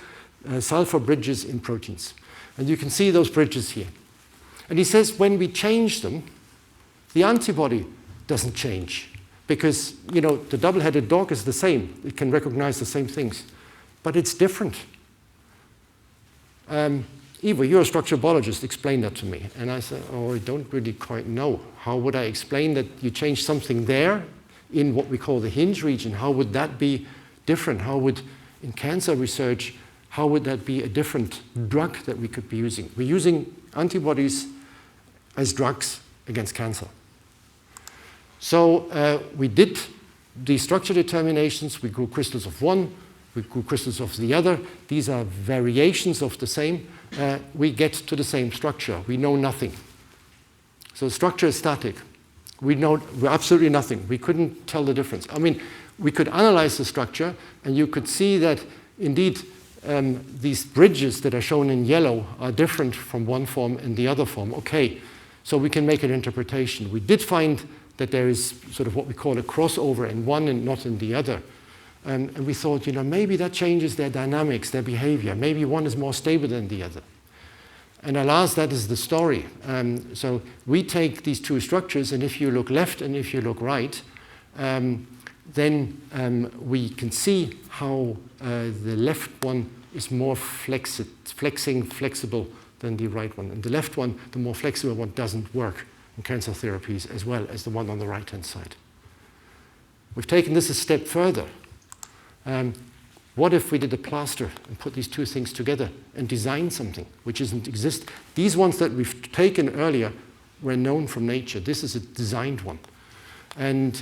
sulfur bridges in proteins. And you can see those bridges here. And he says when we change them, the antibody doesn't change because, you know, the double-headed dog is the same. It can recognize the same things, but it's different. Ivo, you're a structural biologist, explain that to me. And I said, oh, I don't really quite know. How would I explain that you change something there in what we call the hinge region? How would that be different? How would, in cancer research, how would that be a different drug that we could be using? We're using antibodies as drugs against cancer. So we did the structure determinations. We grew crystals of one. We grew crystals of the other. These are variations of the same. We get to the same structure. We know nothing. So the structure is static. We know absolutely nothing. We couldn't tell the difference. I mean, we could analyze the structure, and you could see that, indeed, these bridges that are shown in yellow are different from one form and the other form. Okay, so we can make an interpretation. We did find that there is sort of what we call a crossover in one and not in the other. And we thought, you know, maybe that changes their dynamics, their behavior. Maybe one is more stable than the other. And alas, that is the story. So we take these two structures, and if you look left and if you look right, then we can see how the left one is more flexible than the right one. And the left one, the more flexible one, doesn't work in cancer therapies as well as the one on the right-hand side. We've taken this a step further. What if we did a plaster and put these two things together and design something which doesn't exist? These ones that we've taken earlier were known from nature. This is a designed one. And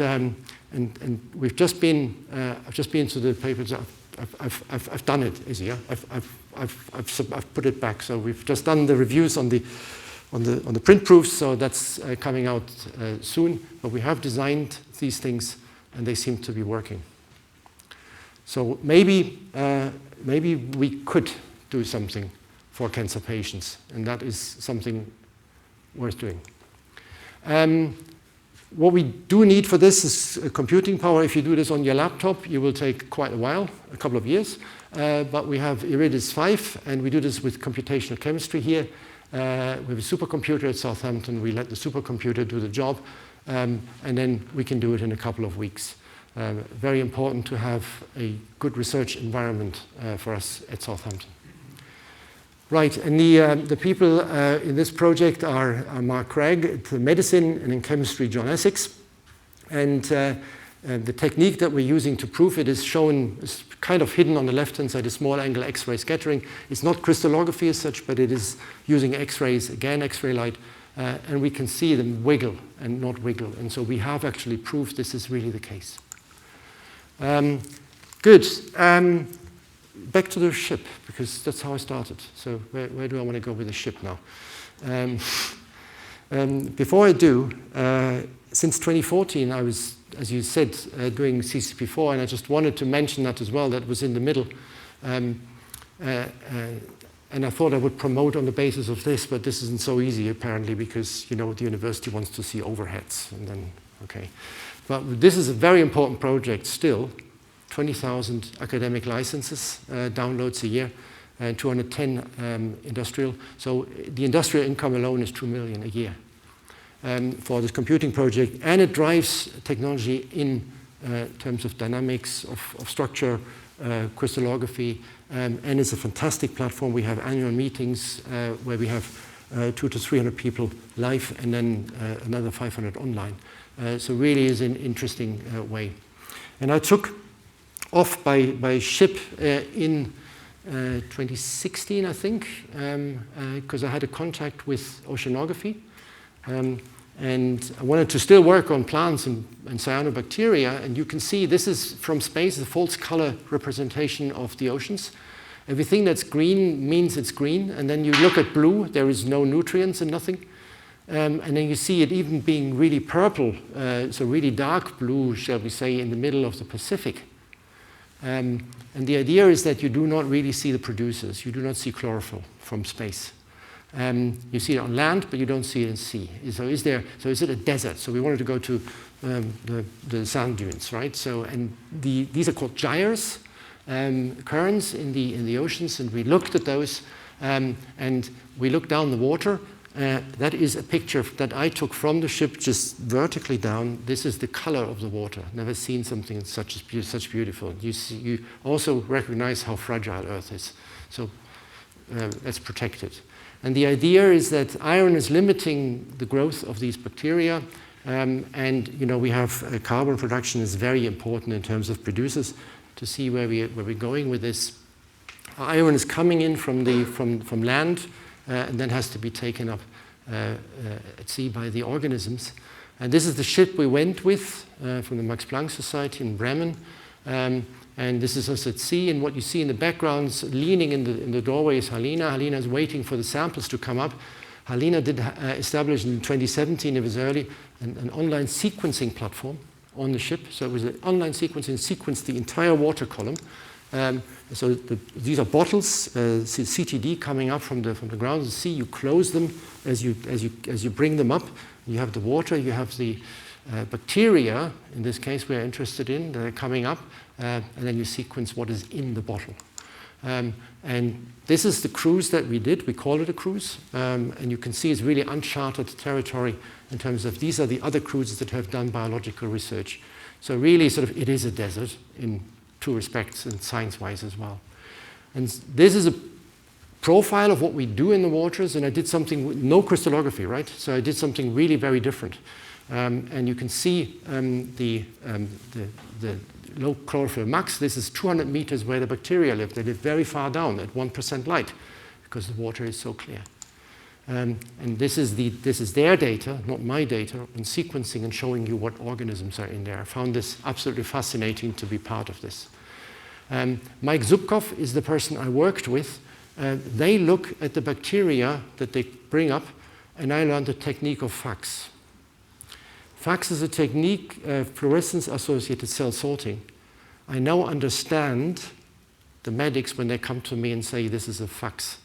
we've just been, I've just been to the papers. I've done it, Izzy. Yeah? I've put it back. So we've just done the reviews on the print proofs. So that's coming out soon. But we have designed these things, and they seem to be working. So maybe we could do something for cancer patients, and that is something worth doing. What we do need for this is computing power. If you do this on your laptop, you will take quite a while, a couple of years. But we have Iridis 5, and we do this with computational chemistry here. We have a supercomputer at Southampton. We let the supercomputer do the job, and then we can do it in a couple of weeks. Very important to have a good research environment for us at Southampton. Right, and the people in this project are Mark Craig in medicine, and in chemistry John Essex. And the technique that we're using to prove it is shown, is kind of hidden on the left-hand side, a small angle X-ray scattering. It's not crystallography as such, but it is using X-rays, again X-ray light, and we can see them wiggle and not wiggle. And so we have actually proved this is really the case. Good. Back to the ship, because that's how I started. So where do I want to go with the ship now? Before I do, since 2014, I was, as you said, doing CCP4, and I just wanted to mention that as well. That was in the middle. And I thought I would promote on the basis of this, but this isn't so easy, apparently, because, you know, the university wants to see overheads. And then, okay. But this is a very important project still. 20,000 academic licenses, downloads a year, and 210 industrial. So the industrial income alone is 2 million a year for this computing project. And it drives technology in terms of dynamics, of structure, crystallography, and it's a fantastic platform. We have annual meetings where we have 200 to 300 people live, and then another 500 online. So really is an interesting way. And I took off by ship in 2016, I think, because I had a contact with oceanography. And I wanted to still work on plants and cyanobacteria. And you can see this is from space, the false color representation of the oceans. Everything that's green means it's green. And then you look at blue, there is no nutrients and nothing. And then you see it even being really purple, so really dark blue, shall we say, in the middle of the Pacific. And the idea is that you do not really see the producers. You do not see chlorophyll from space. You see it on land, but you don't see it in sea. So is it a desert? So we wanted to go to the sand dunes, right? So these are called gyres, currents in the oceans, and we looked at those, and we looked down the water. That is a picture that I took from the ship, just vertically down. This is the color of the water. Never seen something such beautiful. You also recognize how fragile Earth is. So let's protect it. And the idea is that iron is limiting the growth of these bacteria. And we have carbon production is very important in terms of producers to see where we're going with this. Iron is coming in from land and then has to be taken up at sea by the organisms. And this is the ship we went with from the Max Planck Society in Bremen. And this is us at sea, and what you see in the background, leaning in the doorway, is Halina. Halina is waiting for the samples to come up. Halina did establish in 2017, it was early, an online sequencing platform on the ship. So it was an online sequencing, sequenced the entire water column. So these are bottles, CTD coming up from the ground of the sea. You close them as you bring them up. You have the water, you have the bacteria, in this case we're interested in, that are coming up, and then you sequence what is in the bottle. And this is the cruise that we did. We call it a cruise. And you can see it's really uncharted territory in terms of these are the other cruises that have done biological research. So really it is a desert in two respects and science-wise as well. And this is a profile of what we do in the waters, and I did something with no crystallography, right? So I did something really very different. And you can see the low chlorophyll max. This is 200 meters where the bacteria live. They live very far down at 1% light because the water is so clear. And this is their data, not my data, on sequencing and showing you what organisms are in there. I found this absolutely fascinating to be part of this. Mike Zubkov is the person I worked with. They look at the bacteria that they bring up, and I learned the technique of FACS. FACS is a technique, fluorescence-associated cell sorting. I now understand the medics when they come to me and say, this is a FACS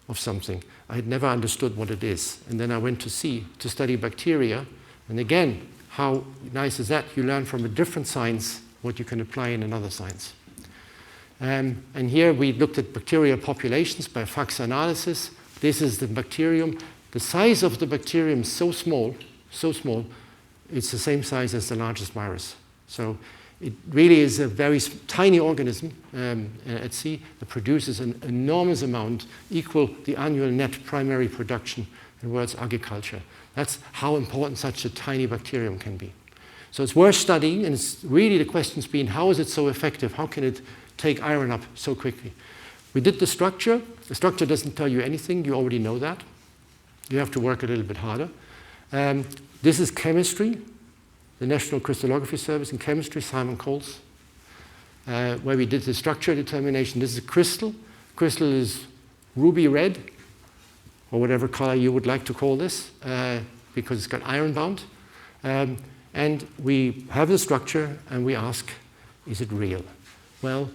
of something. I had never understood what it is. And then I went to study bacteria. And again, how nice is that? You learn from a different science what you can apply in another science. And here we looked at bacterial populations by FACS analysis. This is the bacterium. The size of the bacterium is so small, it's the same size as the largest virus. So it really is a very tiny organism at sea that produces an enormous amount, equal the annual net primary production in the world's agriculture. That's how important such a tiny bacterium can be. So it's worth studying, and it's really the question's been, how is it so effective? How can it take iron up so quickly? We did the structure. The structure doesn't tell you anything. You already know that. You have to work a little bit harder. This is chemistry, the National Crystallography Service in chemistry, Simon Coles, where we did the structure determination. This is a crystal. Crystal is ruby red, or whatever color you would like to call this, because it's got iron bound. And we have the structure, and we ask, is it real? Well,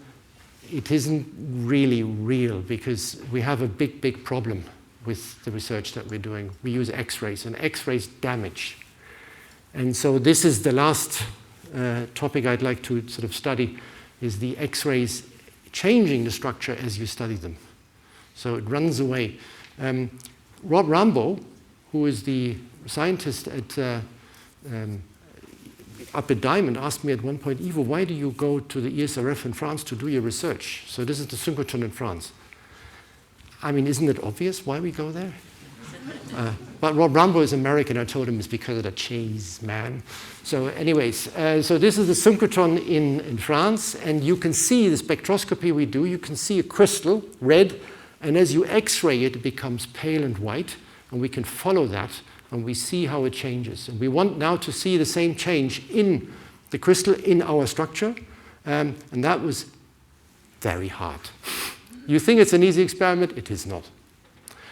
it isn't really real, because we have a big problem with the research that we're doing. We use X-rays, and X-rays damage. And so this is the last topic I'd like to sort of study, is the X-rays changing the structure as you study them. So it runs away. Rob Rambo, who is the scientist at up at Diamond asked me at one point, Ivo, why do you go to the ESRF in France to do your research? So this is the synchrotron in France. I mean, isn't it obvious why we go there? But Rob Rambo is American. I told him it's because of the cheese, man. So anyways, so this is the synchrotron in France, and you can see the spectroscopy we do. You can see a crystal, red, and as you X-ray it, it becomes pale and white, and we can follow that, and we see how it changes. And we want now to see the same change in the crystal in our structure, and that was very hard. You think it's an easy experiment? It is not.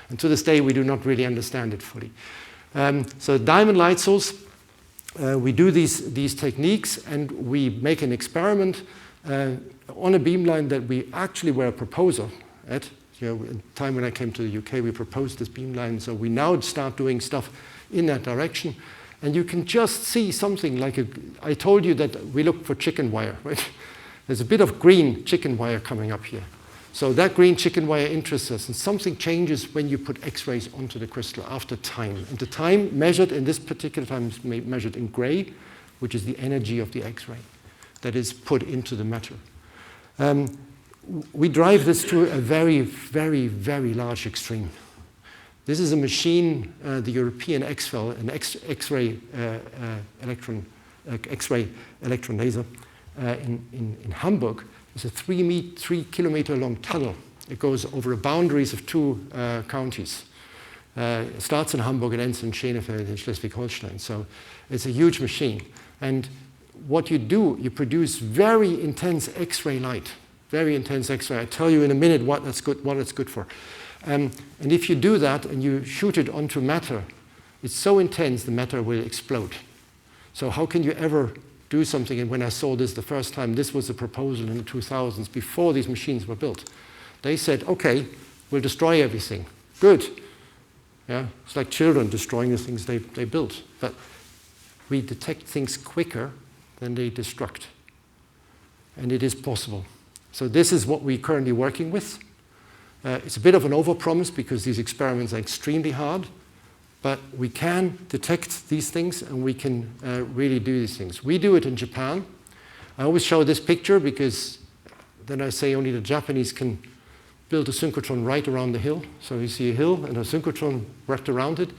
And to this day, we do not really understand it fully. So diamond light source, we do these techniques, and we make an experiment on a beamline that we actually were a proposer at. You know, at the time when I came to the UK, we proposed this beamline, so we now start doing stuff in that direction. And you can just see something like I told you that we look for chicken wire, right? There's a bit of green chicken wire coming up here. So that green chicken wire interests us, and something changes when you put X-rays onto the crystal after time. And the time measured in this particular time is measured in gray, which is the energy of the X-ray that is put into the matter. We drive this to a very, very, very large extreme. This is a machine, the European X-FEL, an X-ray electron laser in Hamburg. It's a 3 kilometer long tunnel. It goes over the boundaries of 2 counties. It starts in Hamburg and ends in Schenefeld in Schleswig-Holstein. So it's a huge machine. And what you do, you produce very intense X-ray light, very intense X-ray. I'll tell you in a minute what it's good for. And if you do that and you shoot it onto matter, it's so intense the matter will explode. So how can you ever do something? And when I saw this the first time, this was a proposal in the 2000s, before these machines were built. They said, okay, we'll destroy everything. Good. Yeah, it's like children destroying the things they built. But we detect things quicker than they destruct. And it is possible. So this is what we're currently working with. It's a bit of an overpromise because these experiments are extremely hard. But we can detect these things, and we can really do these things. We do it in Japan. I always show this picture because then I say only the Japanese can build a synchrotron right around the hill. So you see a hill and a synchrotron wrapped around it.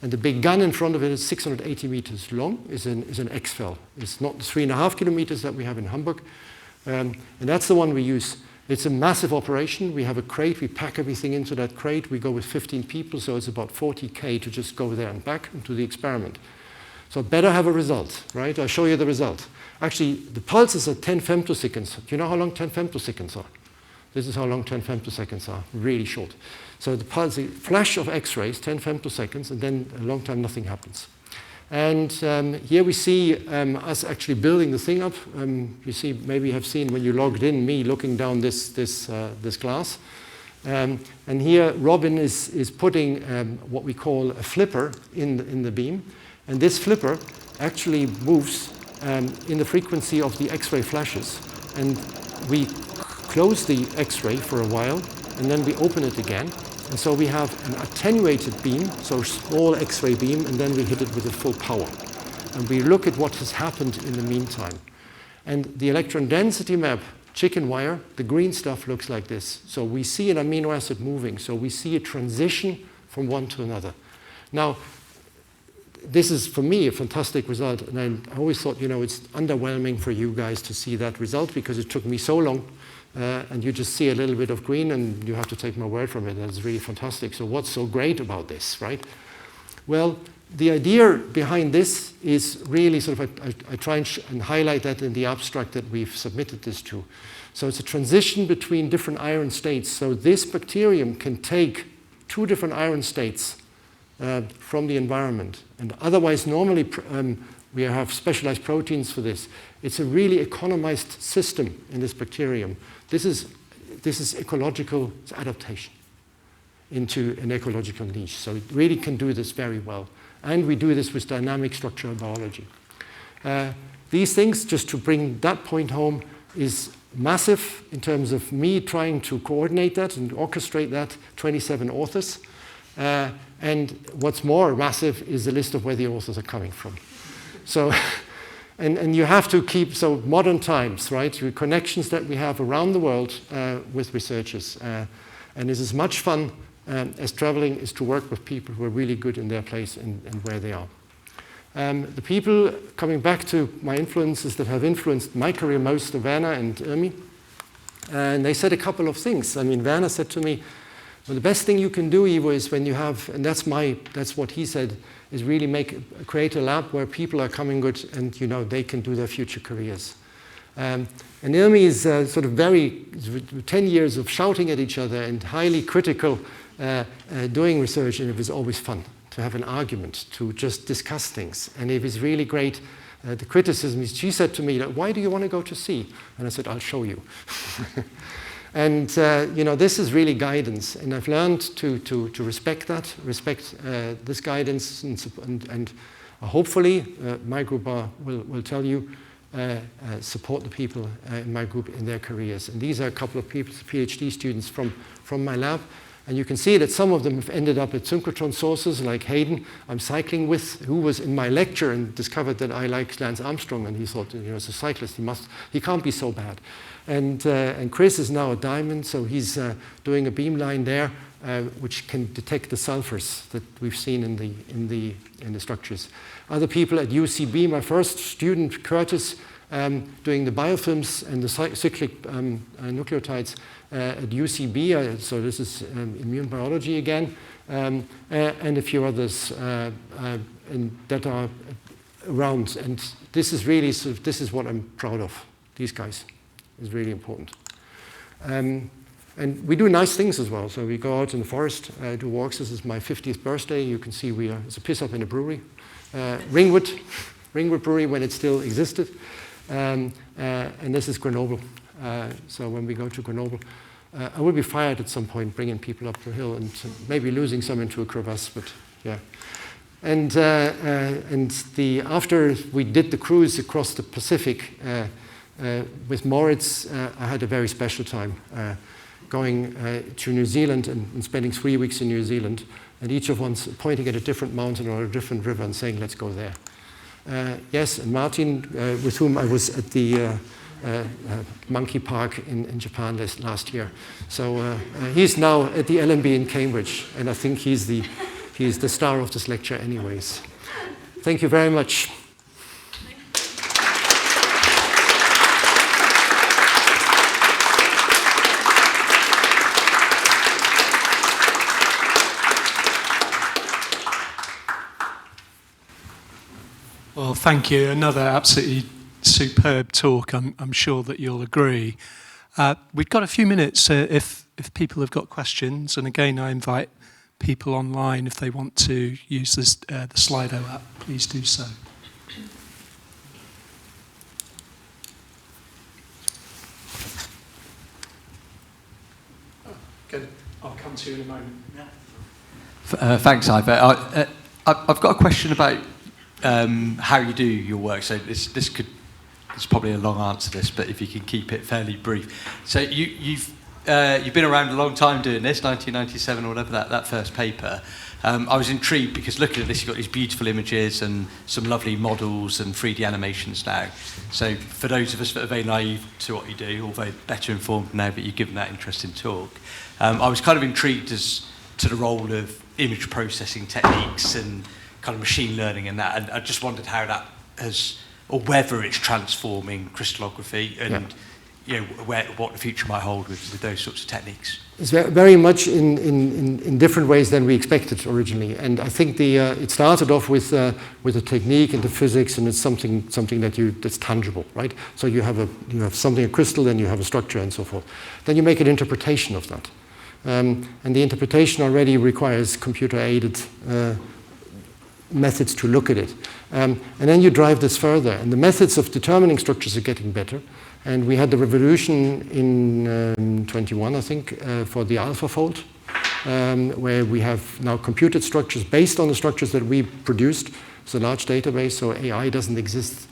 And the big gun in front of it is 680 meters long, is an X-FEL. It's not the 3.5 kilometers that we have in Hamburg. And that's the one we use. It's a massive operation. We have a crate. We pack everything into that crate. We go with 15 people, so it's about 40K to just go there and back and do the experiment. So better have a result, right? I'll show you the result. Actually, the pulses are 10 femtoseconds. Do you know how long 10 femtoseconds are? This is how long 10 femtoseconds are, really short. So the pulse, the flash of X-rays, 10 femtoseconds, and then a long time nothing happens. And here we see us actually building the thing up. You see, maybe you have seen when you logged in, me looking down this glass. And here Robin is putting what we call a flipper in the beam. And this flipper actually moves in the frequency of the X-ray flashes. And we close the X-ray for a while, and then we open it again. And so we have an attenuated beam, so small X-ray beam, and then we hit it with the full power. And we look at what has happened in the meantime. And the electron density map, chicken wire, the green stuff looks like this. So we see an amino acid moving. So we see a transition from one to another. Now, this is, for me, a fantastic result. And I always thought, it's underwhelming for you guys to see that result because it took me so long. And you just see a little bit of green, and you have to take my word from it. That's really fantastic. So what's so great about this, right? Well, the idea behind this is really sort of, I try and highlight that in the abstract that we've submitted this to. So it's a transition between different iron states. So this bacterium can take 2 different iron states from the environment. And otherwise, normally, we have specialized proteins for this. It's a really economized system in this bacterium. This is ecological adaptation into an ecological niche. So it really can do this very well. And we do this with dynamic structural biology. These things, just to bring that point home, is massive in terms of me trying to coordinate that and orchestrate that, 27 authors. And what's more massive is the list of where the authors are coming from. So And you have to keep, so modern times, right? The connections that we have around the world with researchers. And it's as much fun as traveling is to work with people who are really good in their place and where they are. The people, coming back to my influences that have influenced my career most, are Werner and Irmi. And they said a couple of things. I mean, Werner said to me, well, the best thing you can do, Ivo, is when you have, and that's what he said, is really create a lab where people are coming good and they can do their future careers. And Irmi is sort of 10 years of shouting at each other and highly critical doing research, and it was always fun to have an argument, to just discuss things. And it was really great. The criticism, she said to me, why do you want to go to sea? And I said, I'll show you. And this is really guidance, and I've learned to respect that, respect this guidance, and hopefully my group will tell you support the people in my group in their careers. And these are a couple of people, PhD students from my lab, and you can see that some of them have ended up at synchrotron sources, like Hayden I'm cycling with, who was in my lecture and discovered that I like Lance Armstrong, and he thought, as a cyclist, he can't be so bad. And Chris is now at Diamond, so he's doing a beamline there, which can detect the sulfurs that we've seen in the structures. Other people at UCB, my first student, Curtis, doing the biofilms and the cyclic nucleotides at UCB, so this is immune biology again, and a few others that are around. And this is what I'm proud of, these guys. Is really important. And we do nice things as well. So we go out in the forest, do walks. This is my 50th birthday. You can see it's a piss up in a brewery. Ringwood Brewery when it still existed. And this is Grenoble. So when we go to Grenoble, I will be fired at some point bringing people up the hill and maybe losing some into a crevasse, but yeah. And after we did the cruise across the Pacific, with Moritz, I had a very special time going to New Zealand and spending 3 weeks in New Zealand, and each of us pointing at a different mountain or a different river and saying, let's go there. Yes, and Martin, with whom I was at the Monkey Park in Japan last year. So he's now at the LMB in Cambridge, and I think he's the star of this lecture anyways. Thank you very much. Well, thank you. Another absolutely superb talk. I'm sure that you'll agree. We've got a few minutes if people have got questions. And again, I invite people online, if they want to use this, the Slido app, please do so. Good. I'll come to you in a moment. Thanks, Ivo. I've got a question about how you do your work. So it's probably a long answer to this, but if you can keep it fairly brief. So you've been around a long time doing this, 1997 or whatever, that first paper. I was intrigued because looking at this, you've got these beautiful images and some lovely models and 3D animations now. So for those of us that are very naive to what you do, or very better informed now that you've given that interesting talk, I was kind of intrigued as to the role of image processing techniques and kind of machine learning and that, and I just wondered how that has, or whether it's transforming crystallography and what the future might hold with those sorts of techniques. It's very much in different ways than we expected originally, and I think it started off with the technique and the physics, and it's something that's tangible, right? So you have something, a crystal, then you have a structure and so forth. Then you make an interpretation of that, and the interpretation already requires computer-aided methods to look at it. And then you drive this further, and the methods of determining structures are getting better. And we had the revolution in 21, I think, for the AlphaFold, where we have now computed structures based on the structures that we produced. It's a large database, so AI doesn't exist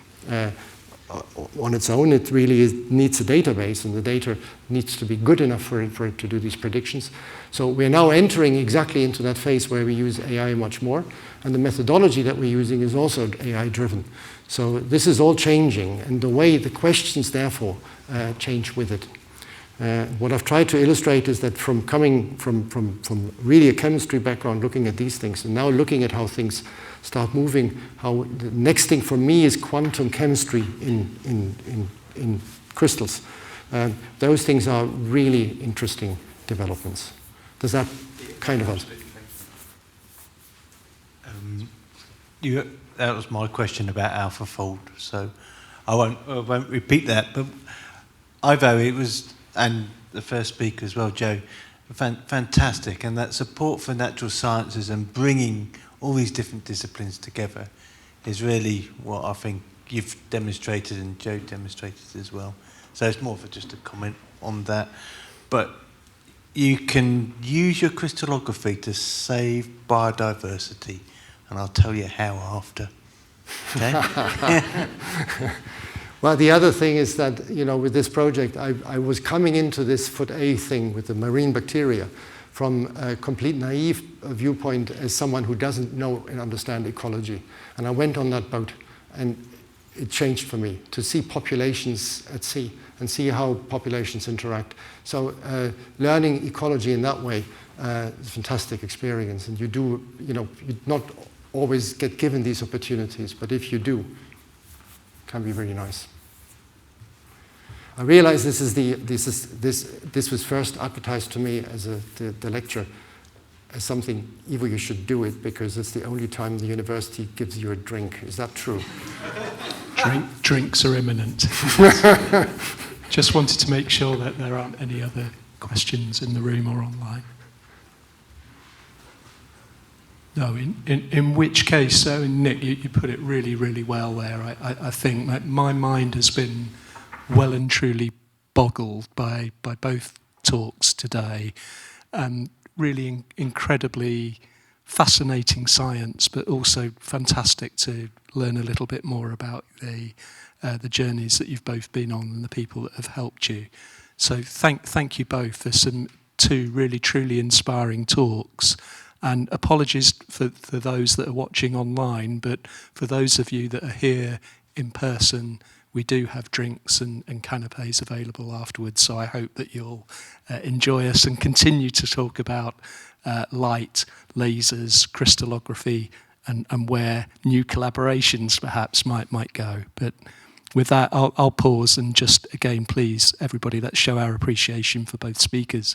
on its own. It really needs a database, and the data needs to be good enough for it to do these predictions. So we're now entering exactly into that phase where we use AI much more, and the methodology that we're using is also AI-driven. So this is all changing, and the way the questions, therefore, change with it. What I've tried to illustrate is that from coming from really a chemistry background, looking at these things, and now looking at how things start moving, how the next thing for me is quantum chemistry in crystals. Those things are really interesting developments. Does that kind of answer? That was my question about AlphaFold, so I won't repeat that. But Ivo, it was, and the first speaker as well, Joe, fantastic, and that support for natural sciences and bringing all these different disciplines together is really what I think you've demonstrated and Joe demonstrated as well. So it's more for just a comment on that. But you can use your crystallography to save biodiversity, and I'll tell you how after. Okay? Well, the other thing is that, with this project, I was coming into this foot A thing with the marine bacteria from a complete naive viewpoint as someone who doesn't know and understand ecology. And I went on that boat, and it changed for me to see populations at sea and see how populations interact. So learning ecology in that way is a fantastic experience. And you not always get given these opportunities, but if you do, it can be really nice. I realize this was first advertised to me as the lecture as something, Ivo, you should do it because it's the only time the university gives you a drink. Is that true? Drinks are imminent. Just wanted to make sure that there aren't any other questions in the room or online. No, in which case, so Nick, you put it really, really well there. I think that my mind has been well and truly boggled by both talks today, and really incredibly fascinating science, but also fantastic to learn a little bit more about the journeys that you've both been on and the people that have helped you. So thank you both for some two really truly inspiring talks. And apologies for those that are watching online, but for those of you that are here in person, we do have drinks and canapes available afterwards. So I hope that you'll enjoy us and continue to talk about light, lasers, crystallography, and where new collaborations perhaps might go. But with that, I'll pause and just again, please, everybody, let's show our appreciation for both speakers.